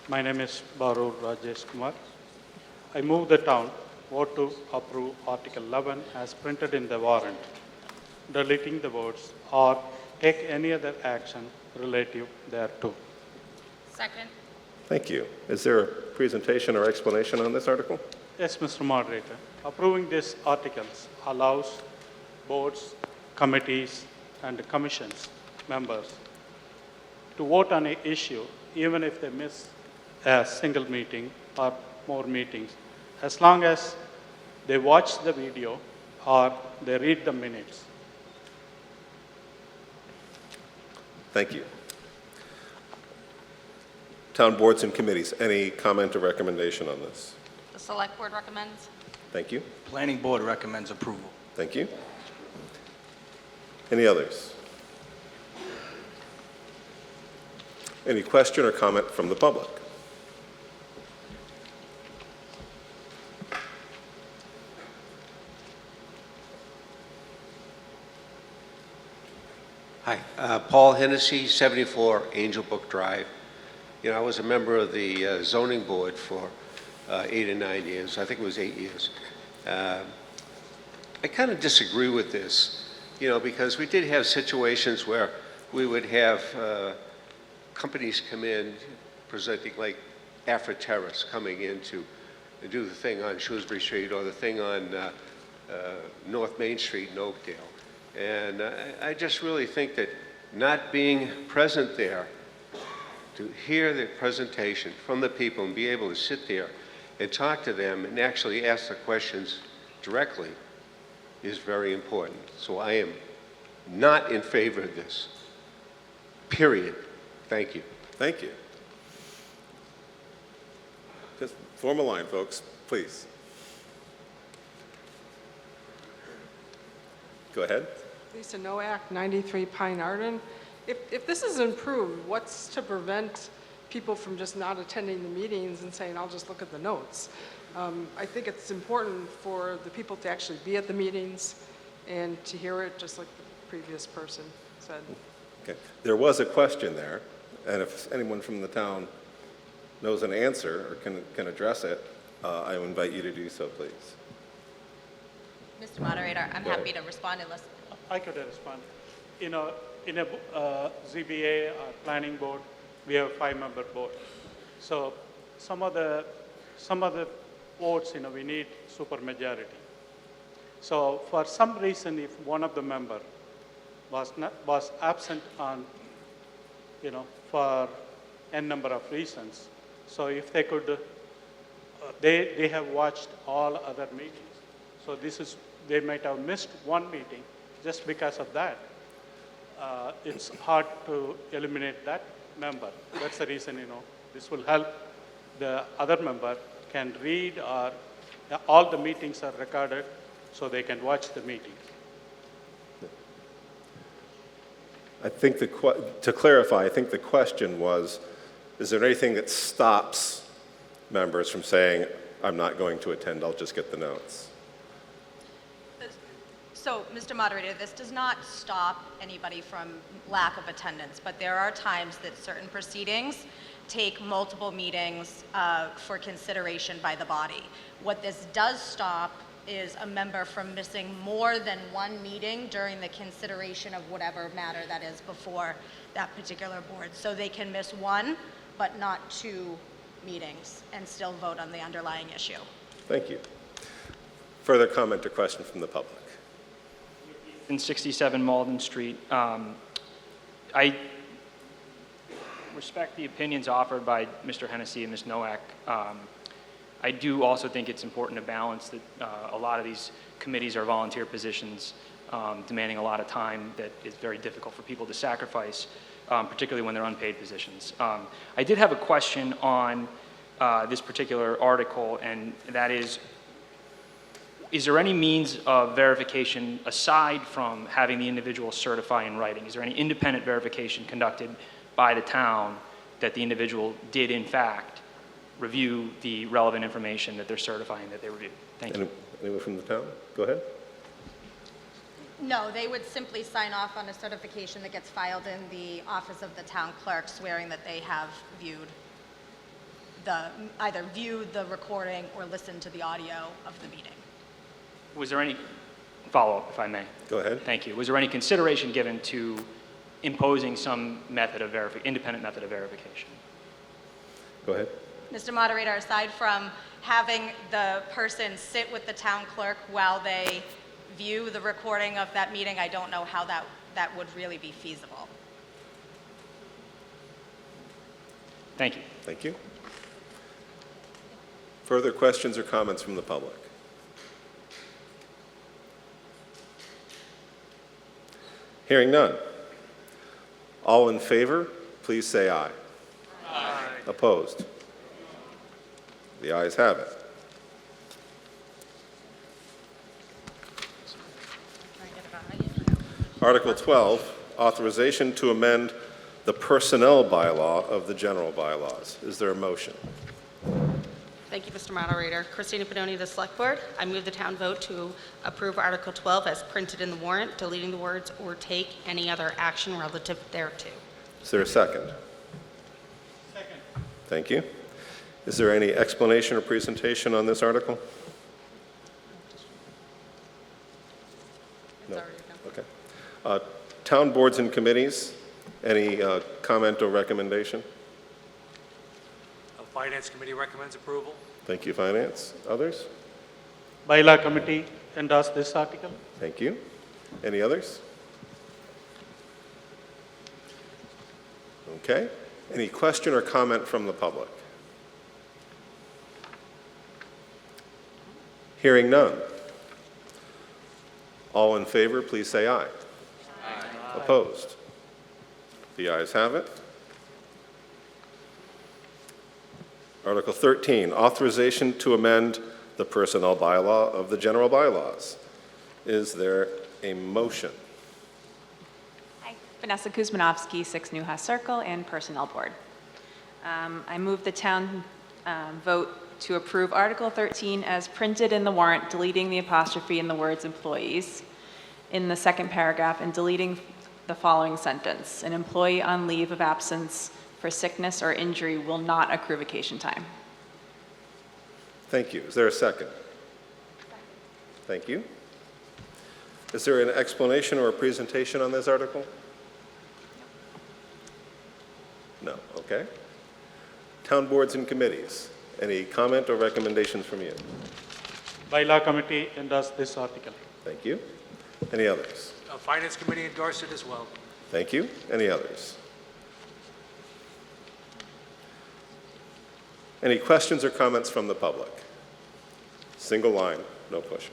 My name is Barur Rajesh Kumar. I move the town vote to approve Article 11 as printed in the warrant, deleting the words or take any other action relative thereto. Second. Thank you. Is there a presentation or explanation on this article? Yes, Mr. Moderator. Approving these articles allows boards, committees, and commissions members to vote on an issue even if they miss a single meeting or more meetings, as long as they watch the video or they read the minutes. Thank you. Town boards and committees, any comment or recommendation on this? The Select Board recommends. Thank you. Planning Board recommends approval. Thank you. Any others? Any question or comment from the public? Hi, Paul Hennessy, 74 Angel Book Drive. You know, I was a member of the zoning board for 8 or 9 years. I think it was 8 years. I kind of disagree with this, you know, because we did have situations where we would have companies come in presenting, like Afro Terrace coming in to do the thing on Shrewsbury Street or the thing on North Main Street in Oakdale. And I just really think that not being present there to hear the presentation from the people and be able to sit there and talk to them and actually ask the questions directly is very important. So I am not in favor of this, period. Thank you. Thank you. Just form a line, folks, please. Go ahead. Lisa Noack, 93 Pine Arden. If this is improved, what's to prevent people from just not attending the meetings and saying, I'll just look at the notes? I think it's important for the people to actually be at the meetings and to hear it, just like the previous person said. Okay. There was a question there, and if anyone from the town knows an answer or can address it, I invite you to do so, please. Mr. Moderator, I'm Go ahead. happy to respond unless. I could respond. You know, in a ZBA planning board, we have a 5-member board. So some of the votes, you know, we need supermajority. So for some reason, if one of the member was absent on, you know, for n number of reasons, so if they could they have watched all other meetings. So they might have missed one meeting just because of that. It's hard to eliminate that member. That's the reason, this will help the other member can read, or all the meetings are recorded so they can watch the meeting. I think to clarify, I think the question was, is there anything that stops members from saying, I'm not going to attend, I'll just get the notes? So, Mr. Moderator, this does not stop anybody from lack of attendance, but there are times that certain proceedings take multiple meetings for consideration by the body. What this does stop is a member from missing more than one meeting during the consideration of whatever matter that is before that particular board. So they can miss one, but not two meetings and still vote on the underlying issue. Thank you. Further comment or question from the public? In 67 Malden Street, I respect the opinions offered by Mr. Hennessy and Ms. Nowak. I do also think it's important to balance that a lot of these committees are volunteer positions, demanding a lot of time that is very difficult for people to sacrifice, particularly when they're unpaid positions. I did have a question on this particular article, and that is there any means of verification aside from having the individual certify in writing? Is there any independent verification conducted by the town that the individual did in fact review the relevant information that they're certifying that they reviewed? Thank you. Anyone from the town? Go ahead. No, they would simply sign off on a certification that gets filed in the office of the town clerk, swearing that they have either viewed the recording or listened to the audio of the meeting. Was there any follow-up, if I may? Go ahead. Thank you. Was there any consideration given to imposing some method of independent method of verification? Go ahead. Mr. Moderator, aside from having the person sit with the town clerk while they view the recording of that meeting, I don't know how that would really be feasible. Thank you. Thank you. Further questions or comments from the public? Hearing none. All in favor, please say aye. Aye. Opposed? The ayes have it. Article 12, authorization to amend the personnel bylaw of the general bylaws. Is there a motion? Thank you, Mr. Moderator. Christina Pedoni, the Select Board. I move the town vote to approve Article 12 as printed in the warrant, deleting the words "or take any other action relative thereto." Is there a second? Second. Thank you. Is there any explanation or presentation on this article? No. Okay. Town boards and committees, any comment or recommendation? The Finance Committee recommends approval. Thank you, Finance. Others? Bylaw Committee endorse this article. Thank you. Any others? Okay. Any question or comment from the public? Hearing none. All in favor, please say aye. Aye. Opposed? The ayes have it. Article 13, authorization to amend the personnel bylaw of the general bylaws. Is there a motion? Hi, Vanessa Kuzmanovsky, 6 Newhouse Circle, and Personnel Board. I move the town vote to approve Article 13 as printed in the warrant, deleting the apostrophe in the words employees in the second paragraph and deleting the following sentence: an employee on leave of absence for sickness or injury will not accrue vacation time. Thank you. Is there a second? Thank you. Is there an explanation or a presentation on this article? No. Okay. Town boards and committees. Any comment or recommendations from you? Bylaw Committee endorse this article. Thank you. Any others? The Finance Committee endorsed it as well. Thank you. Any others? Any questions or comments from the public? Single line, no push.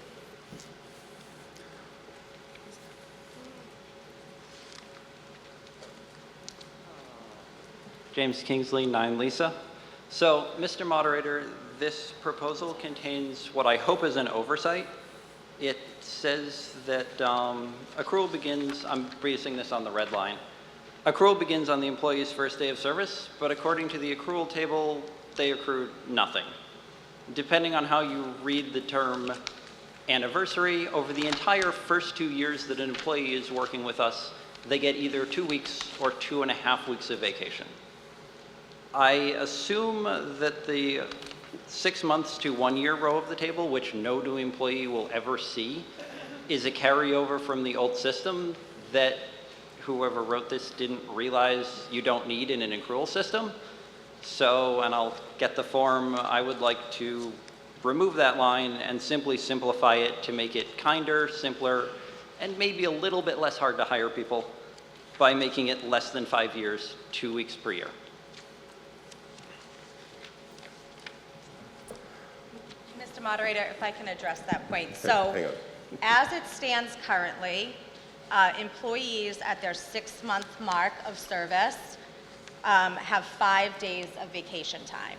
James Kingsley, 9 Lisa. So, Mr. Moderator, this proposal contains what I hope is an oversight. It says that accrual begins, I'm basing this on the red line, accrual begins on the employee's first day of service, but according to the accrual table, they accrued nothing. Depending on how you read the term anniversary, over the entire first 2 years that an employee is working with us, they get either 2 weeks or 2.5 weeks of vacation. I assume that the 6 months to 1 year row of the table, which no new employee will ever see, is a carryover from the old system that whoever wrote this didn't realize you don't need in an accrual system. So, and I'll get the form, I would like to remove that line and simply simplify it to make it kinder, simpler, and maybe a little bit less hard to hire people by making it less than 5 years, 2 weeks per year. Mr. Moderator, if I can address that point. Hang So, on. as it stands currently, employees at their 6-month mark of service have 5 days of vacation time.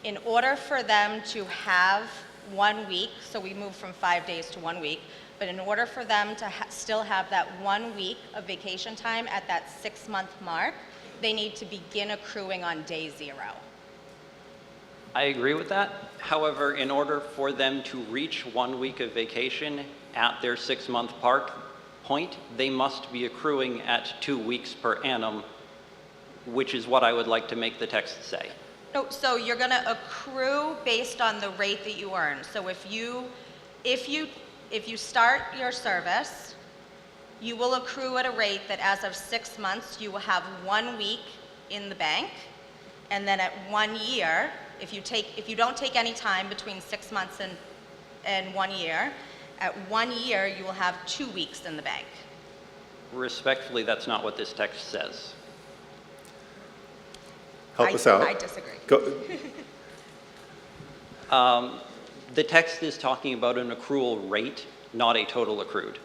In order for them to have 1 week, so we move from 5 days to 1 week, but in order for them to still have that 1 week of vacation time at that 6-month mark, they need to begin accruing on day 0. I agree with that. However, in order for them to reach 1 week of vacation at their 6-month point, they must be accruing at 2 weeks per annum, which is what I would like to make the text say. No, so you're going to accrue based on the rate that you earn. So if you start your service, you will accrue at a rate that as of 6 months, you will have 1 week in the bank, and then at 1 year, if you don't take any time between 6 months and 1 year, at 1 year, you will have 2 weeks in the bank. Respectfully, that's not what this text says. Help us out. I disagree. The text is talking about an accrual rate, not a total accrued.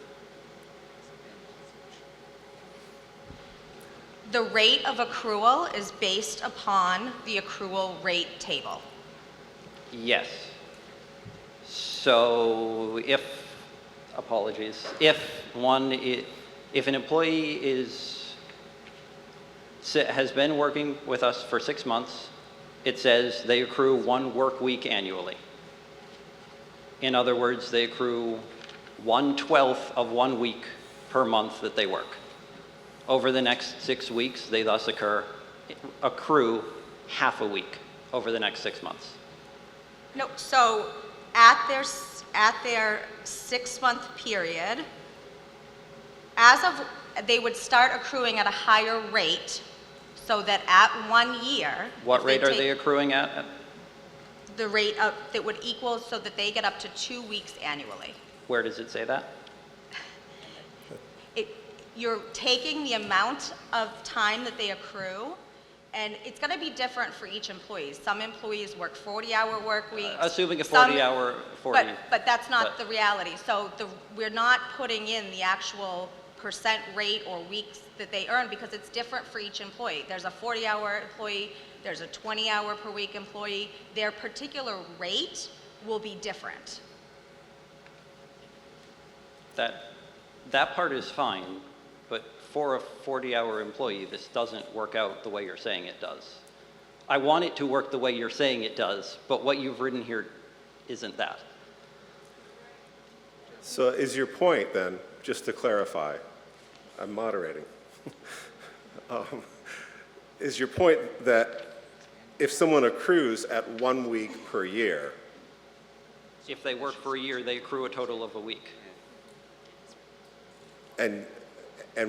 The rate of accrual is based upon the accrual rate table. Yes. So if an employee has been working with us for 6 months, it says they accrue 1 work week annually. In other words, they accrue 1/12 of 1 week per month that they work. Over the next 6 weeks, they thus accrue half a week over the next 6 months. No, so at their 6-month period, they would start accruing at a higher rate, so that at 1 year. What rate are they accruing at? The rate that would equal so that they get up to 2 weeks annually. Where does it say that? You're taking the amount of time that they accrue, and it's going to be different for each employee. Some employees work 40-hour work weeks. Assuming a 40-hour, 40. But that's not the reality. So we're not putting in the actual percent rate or weeks that they earn, because it's different for each employee. There's a 40-hour employee, there's a 20-hour per week employee. Their particular rate will be different. That part is fine, but for a 40-hour employee, this doesn't work out the way you're saying it does. I want it to work the way you're saying it does, but what you've written here isn't that. So is your point then, just to clarify, I'm moderating, is your point that if someone accrues at 1 week per year? If they work for a year, they accrue a total of a week. And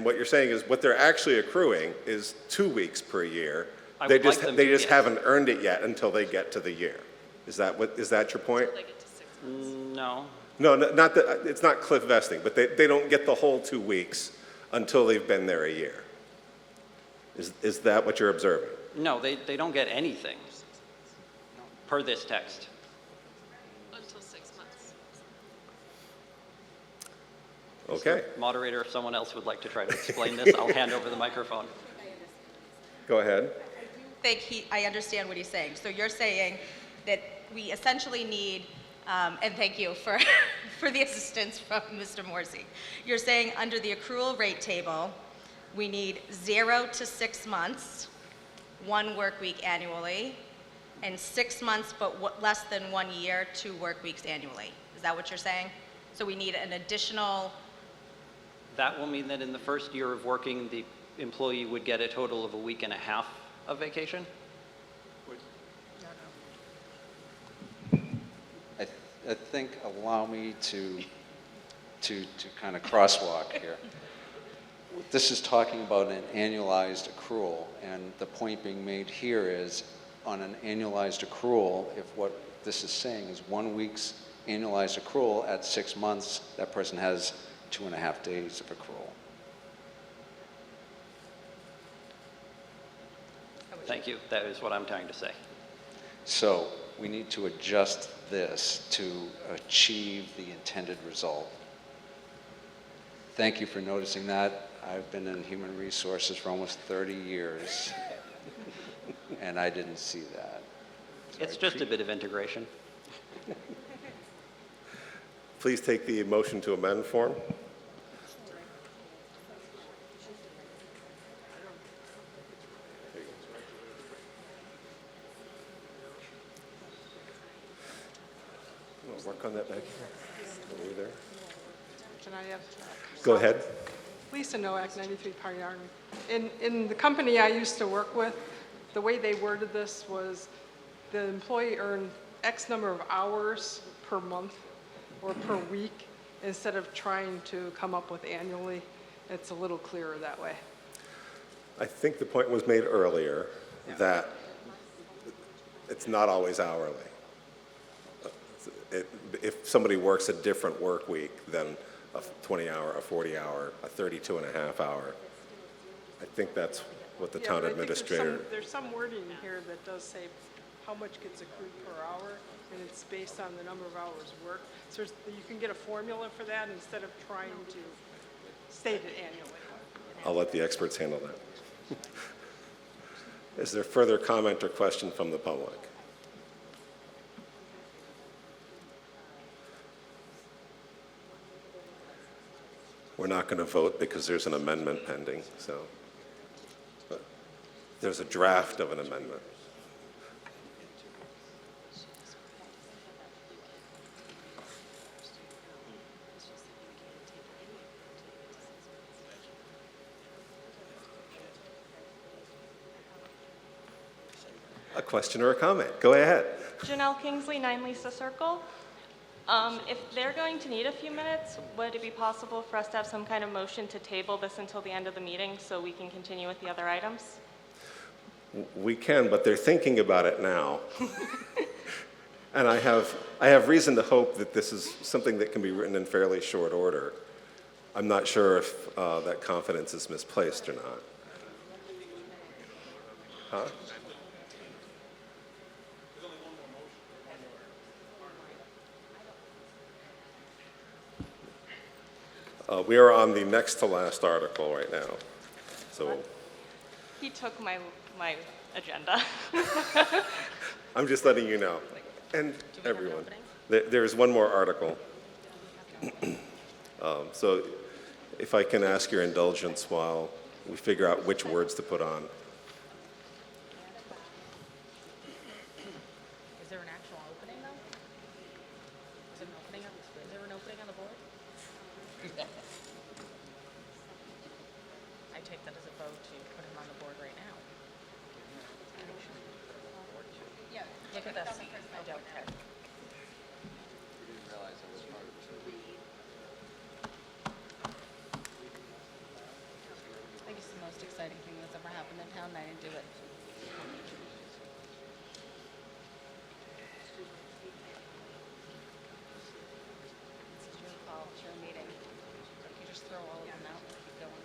what you're saying is what they're actually accruing is 2 weeks per year. I They would like just them they to, just yes. haven't earned it yet until they get to the year. Is that your point? No. No, not that, it's not cliff vesting, but they don't get the whole 2 weeks until they've been there a year. Is that what you're observing? No, they don't get anything. per this text. Until 6 months. Okay, Moderator, if someone else would like to try to explain this, I'll hand over the microphone. go ahead. I understand what he's saying. So you're saying that we essentially need, and thank you for, for the assistance from Mr. Morrissey. You're saying under the accrual rate table, we need 0 to 6 months, 1 work week annually, and 6 months but less than 1 year, 2 work weeks annually. Is that what you're saying? So we need an additional, That will mean that in the first year of working, the employee would get a total of a week and a half of vacation? I think, allow me to kind of crosswalk here. This is talking about an annualized accrual, and the point being made here is, on an annualized accrual, if what this is saying is 1 week's annualized accrual at 6 months, that person has 2.5 days of accrual. Thank you. That is what I'm trying to say. So we need to adjust this to achieve the intended result. Thank you for noticing that. I've been in human resources for almost 30 years, and I didn't see that. So It's just a bit of integration. Please take the motion to amend form. We'll work on that back here. Are you there? Can I have? Go ahead. Lisa Nowak, 93 Pine Garden. In the company I used to work with, the way they worded this was the employee earned X number of hours per month or per week instead of trying to come up with annually. It's a little clearer that way. I think the point was made earlier that it's not always hourly. If somebody works a different work week than a 20-hour, a 40-hour, a 32.5-hour, I think that's what the Yeah, town but I think administrator. there's some wording here that does say how much gets accrued per hour, and it's based on the number of hours worked. So you can get a formula for that instead of trying to state it annually. I'll let the experts handle that. Is there further comment or question from the public? We're not going to vote because there's an amendment pending, so. But there's a draft of an amendment. A question or a comment? Go ahead. Janelle Kingsley, 9 Lisa Circle. If they're going to need a few minutes, would it be possible for us to have some kind of motion to table this until the end of the meeting so we can continue with the other items? We can, but they're thinking about it now. And I have reason to hope that this is something that can be written in fairly short order. I'm not sure if that confidence is misplaced or not. Huh? We are on the next to last article right now. So He took my agenda. I'm just letting you know, and everyone. There's one more article. So if I can ask your indulgence while we figure out which words to put on. Is there an actual opening though? Is there an opening on the board? I take that as a vote to put him on the board right now. Yeah. Look at this. I don't care. I think it's the most exciting thing that's ever happened in town, and I didn't do it. This is your call, it's your meeting. You just throw all of them out and keep going.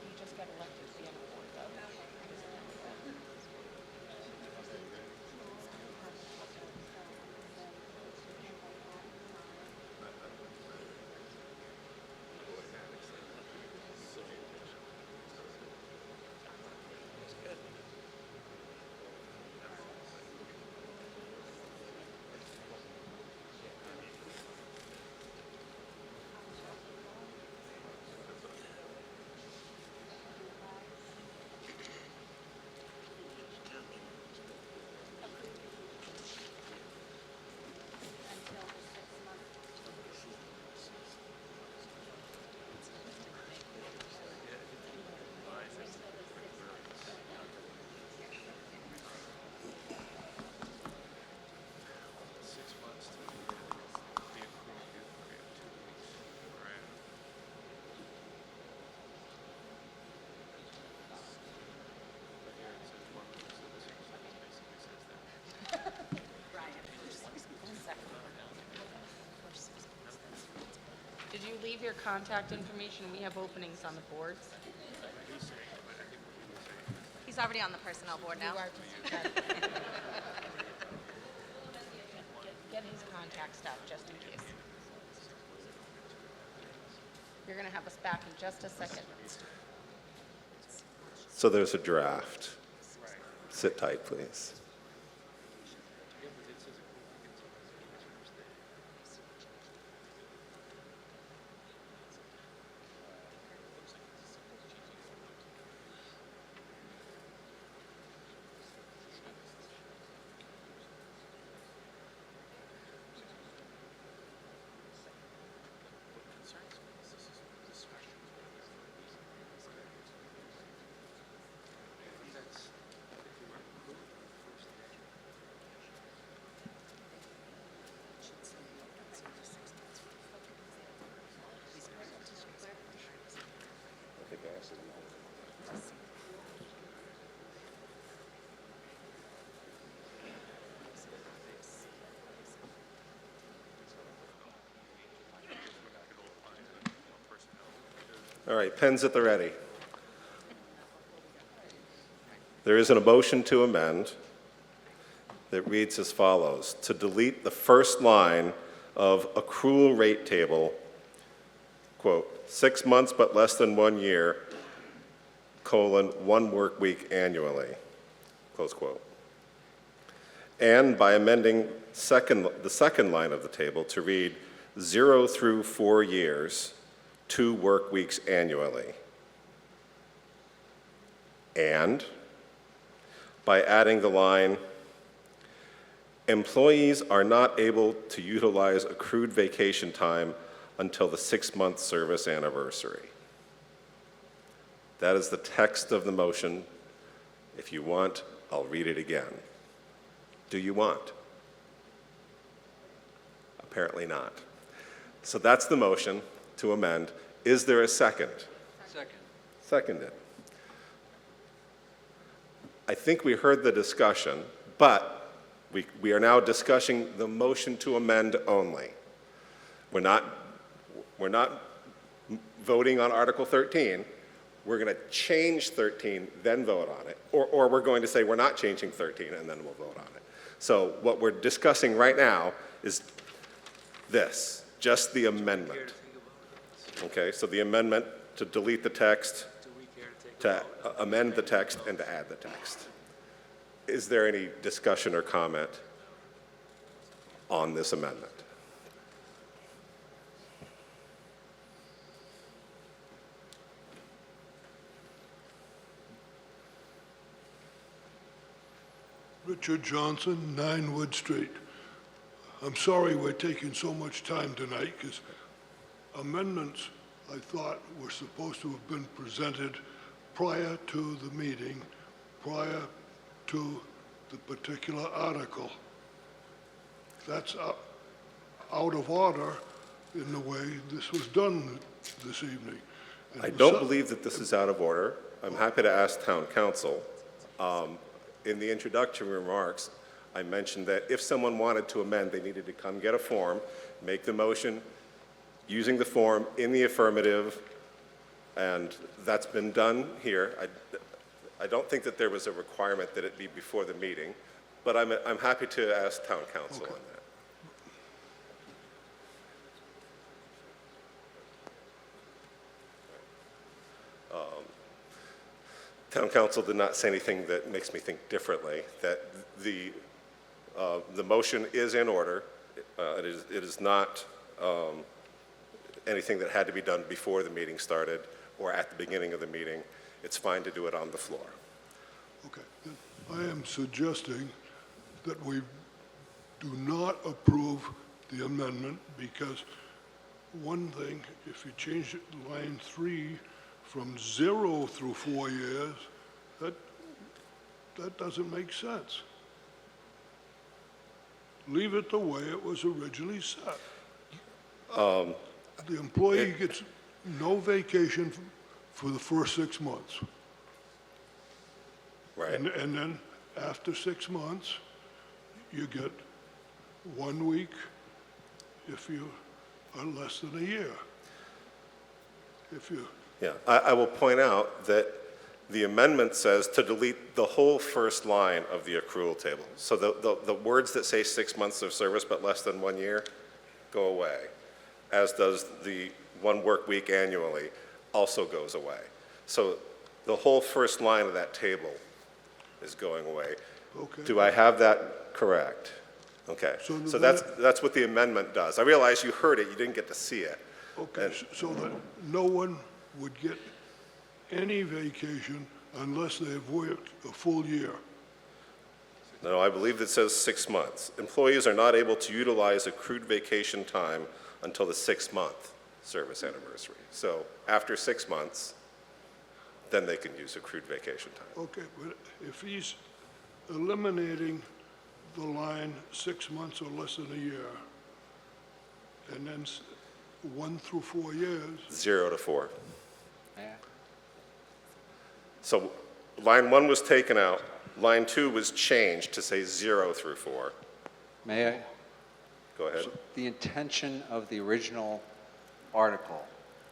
You just got elected to be on the board, though. leave your contact information. We have openings on the boards. He's already on the personnel board now. Get his contact stuff, just in case. You're going to have us back in just a second. So there's a draft. Sit tight, please. All right, pens at the ready. There is a motion to amend that reads as follows: to delete the first line of accrual rate table, quote, 6 months but less than 1 year, colon, 1 work week annually, close quote. And by amending the second line of the table to read 0 through 4 years, 2 work weeks annually. And by adding the line, employees are not able to utilize accrued vacation time until the 6-month service anniversary. That is the text of the motion. If you want, I'll read it again. Do you want? Apparently not. So that's the motion to amend. Is there a second? Second. Seconded. I think we heard the discussion, but we are now discussing the motion to amend only. We're not voting on Article 13. We're going to change 13, then vote on it. Or we're going to say we're not changing 13, and then we'll vote on it. So what we're discussing right now is this, just the amendment. Okay, so the amendment to delete the text, to amend the text, and to add the text. Is there any discussion or comment on this amendment? Richard Johnson, 9 Wood Street. I'm sorry we're taking so much time tonight because amendments, I thought, were supposed to have been presented prior to the meeting, prior to the particular article. That's out of order in the way this was done this evening. I don't believe that this is out of order. I'm happy to ask town council. In the introductory remarks, I mentioned that if someone wanted to amend, they needed to come get a form, make the motion using the form in the affirmative, and that's been done here. I don't think that there was a requirement that it be before the meeting, but I'm happy to ask town council on that. Town council did not say anything that makes me think differently, that the motion is in order. It is not anything that had to be done before the meeting started or at the beginning of the meeting. It's fine to do it on the floor. Okay. I am suggesting that we do not approve the amendment because one thing, if you change line 3 from 0 through 4 years, that doesn't make sense. Leave it the way it was originally set. The employee gets no vacation for the first 6 months. Right. And then after 6 months, you get 1 week if you are less than a year. if you, Yeah, I will point out that the amendment says to delete the whole first line of the accrual table. So the words that say 6 months of service but less than 1 year go away, as does the 1 work week annually also goes away. So the whole first line of that table is going away. okay. Do I have that correct? Okay, So so the- that's what the amendment does. I realize you heard it, you didn't get to see it. Okay, so that no one would get any vacation unless they have worked a full year. No, I believe it says 6 months. Employees are not able to utilize accrued vacation time until the 6-month service anniversary. So after 6 months, then they can use accrued vacation time. Okay, but if he's eliminating the line 6 months or less than a year, and then 1 through 4 years, 0 to 4. May I? So line 1 was taken out. Line 2 was changed to say 0 through 4. May I? Go ahead. The intention of the original article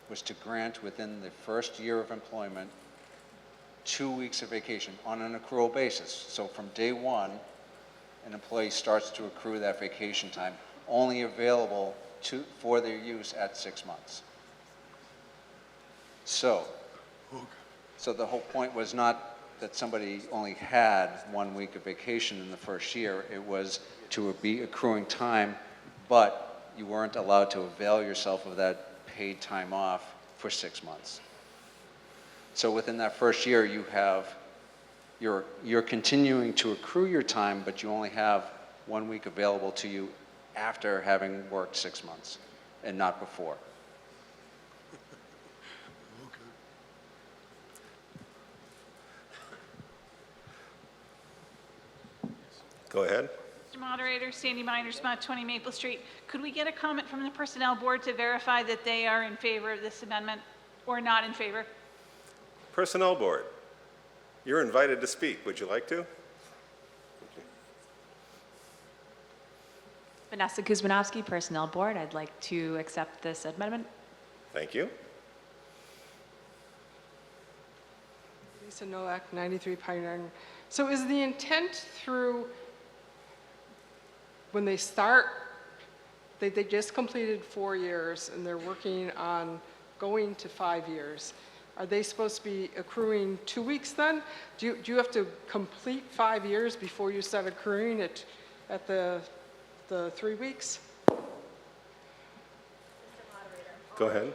was to grant within the first year of employment 2 weeks of vacation on an accrual basis. So from day one, an employee starts to accrue that vacation time, only available for their use at 6 months. So the whole point was not that somebody only had 1 week of vacation in the first year. It was to be accruing time, but you weren't allowed to avail yourself of that paid time off for 6 months. So within that first year, you're continuing to accrue your time, but you only have 1 week available to you after having worked 6 months and not before. Go ahead. Mr. Moderator, Sandy Minor, Spot 20 Maple Street. Could we get a comment from the Personnel Board to verify that they are in favor of this amendment or not in favor? Personnel Board, you're invited to speak. Would you like to? Vanessa Kuzmanovsky, Personnel Board. I'd like to accept this amendment. Thank you. Lisa Nowak, 93 Pine Garden. So is the intent through, when they start, they just completed 4 years and they're working on going to 5 years. Are they supposed to be accruing 2 weeks then? Do you have to complete 5 years before you start accruing at the 3 weeks? Go ahead.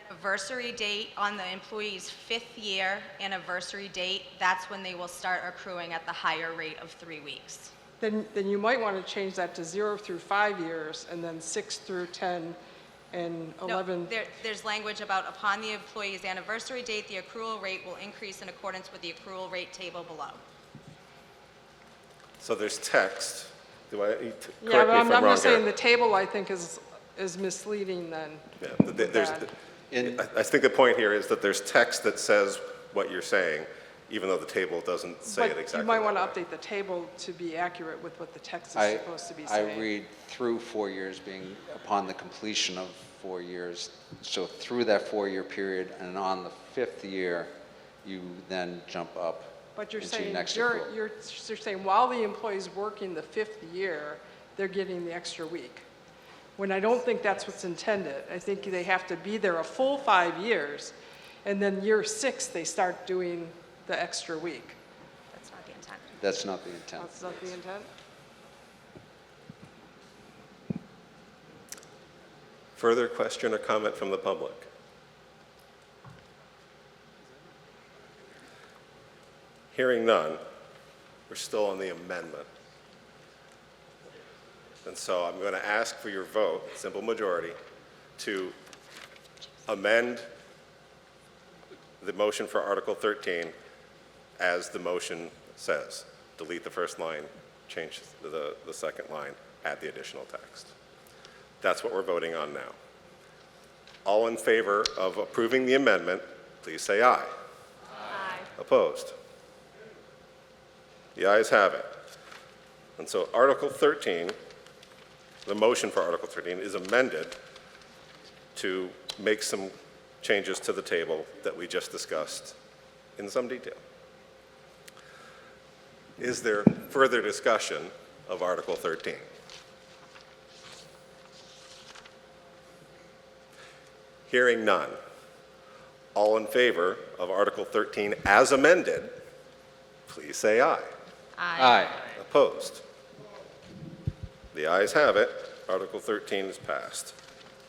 Anniversary date, on the employee's 5th year anniversary date, that's when they will start accruing at the higher rate of 3 weeks. Then you might want to change that to 0 through 5 years and then 6 through 10 and 11. No, there's language about upon the employee's anniversary date, the accrual rate will increase in accordance with the accrual rate table below. So there's text. Do I, correct me Yeah, but if I'm I'm wrong just saying here. the table, I think, is misleading then. Yeah, I think the point here is that there's text that says what you're saying, even though the table doesn't say it But exactly. you might want that to way. update the table to be accurate with what the text is I supposed to be saying. read through 4 years being upon the completion of 4 years. So through that 4-year period, and on the 5th year, you then jump up But you're into your saying, next you're accrual. you're saying while the employee's working the 5th year, they're getting the extra week. When I don't think that's what's intended. I think they have to be there a full 5 years, and then year 6, they start doing the extra week. That's not the intent. That's not the intent. That's not the intent? Further question or comment from the public? Hearing none, we're still on the amendment. And so I'm going to ask for your vote, simple majority, to amend the motion for Article 13 as the motion says. Delete the first line, change the second line, add the additional text. That's what we're voting on now. All in favor of approving the amendment, please say aye. Aye. Opposed? The ayes have it. And so Article 13, the motion for Article 13 is amended to make some changes to the table that we just discussed in some detail. Is there further discussion of Article 13? Hearing none. All in favor of Article 13 as amended, please say aye. Aye. Opposed? The ayes have it. Article 13 is passed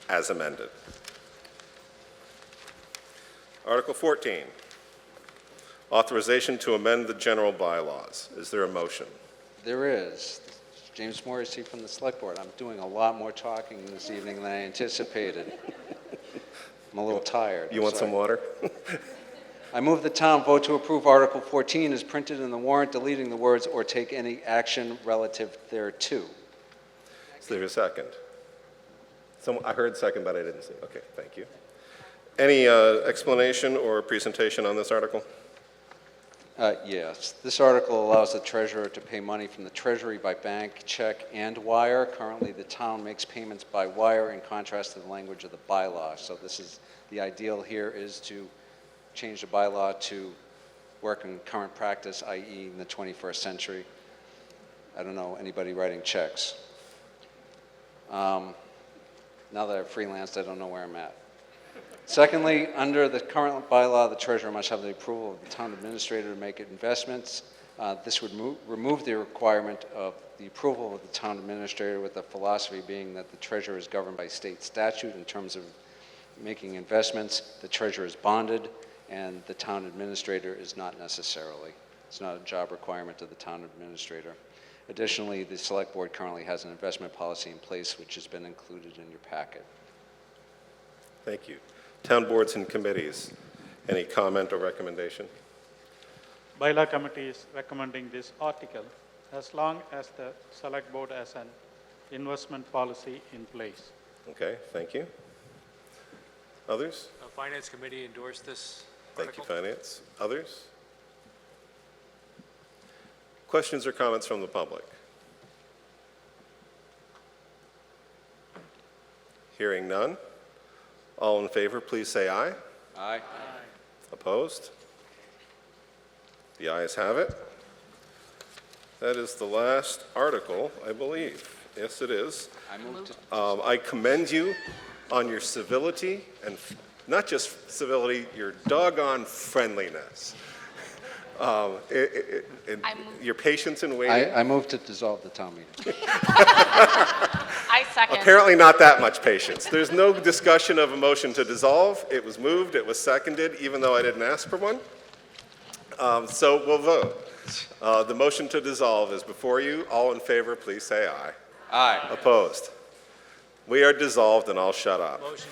as amended. Article 14, authorization to amend the general bylaws. Is there a motion? There is. James Morrissey from the Select Board. I'm doing a lot more talking this evening than I anticipated. I'm a little tired. You I'm want some sorry. water? I move the town vote to approve Article 14 as printed in the warrant, deleting the words "or take any action relative thereto." Is there a second? I heard second, but I didn't see. Okay, thank you. Any explanation or presentation on this article? Yes. This article allows the treasurer to pay money from the treasury by bank, check, and wire. Currently, the town makes payments by wire in contrast to the language of the bylaw. So this is, the ideal here is to change the bylaw to work in current practice, i.e. in the 21st century. I don't know anybody writing checks. Now that I've freelanced, I don't know where I'm at. Secondly, under the current bylaw, the treasurer must have the approval of the town administrator to make investments. This would remove the requirement of the approval of the town administrator, with the philosophy being that the treasurer is governed by state statute in terms of making investments. The treasurer is bonded, and the town administrator is not necessarily. It's not a job requirement of the town administrator. Additionally, the Select Board currently has an investment policy in place, which has been included in your packet. Thank you. Town boards and committees, any comment or recommendation? Bylaw committee is recommending this article as long as the select board has an investment policy in place. Okay, thank you. Others? Finance Committee endorsed this Thank you, article. Finance. Others? Questions or comments from the public? Hearing none. All in favor, please say aye. Aye. Opposed? The ayes have it. That is the last article, I believe. Yes, it is. I move to I commend you on your civility, and not just civility, your doggone friendliness. Your patience in waiting. I move to dissolve the town meeting. I second. Apparently not that much patience. There's no discussion of a motion to dissolve. It was moved, it was seconded, even though I didn't ask for one. So we'll vote. The motion to dissolve is before you. All in favor, please say aye. Aye. Opposed? We are dissolved, and I'll shut up. Motion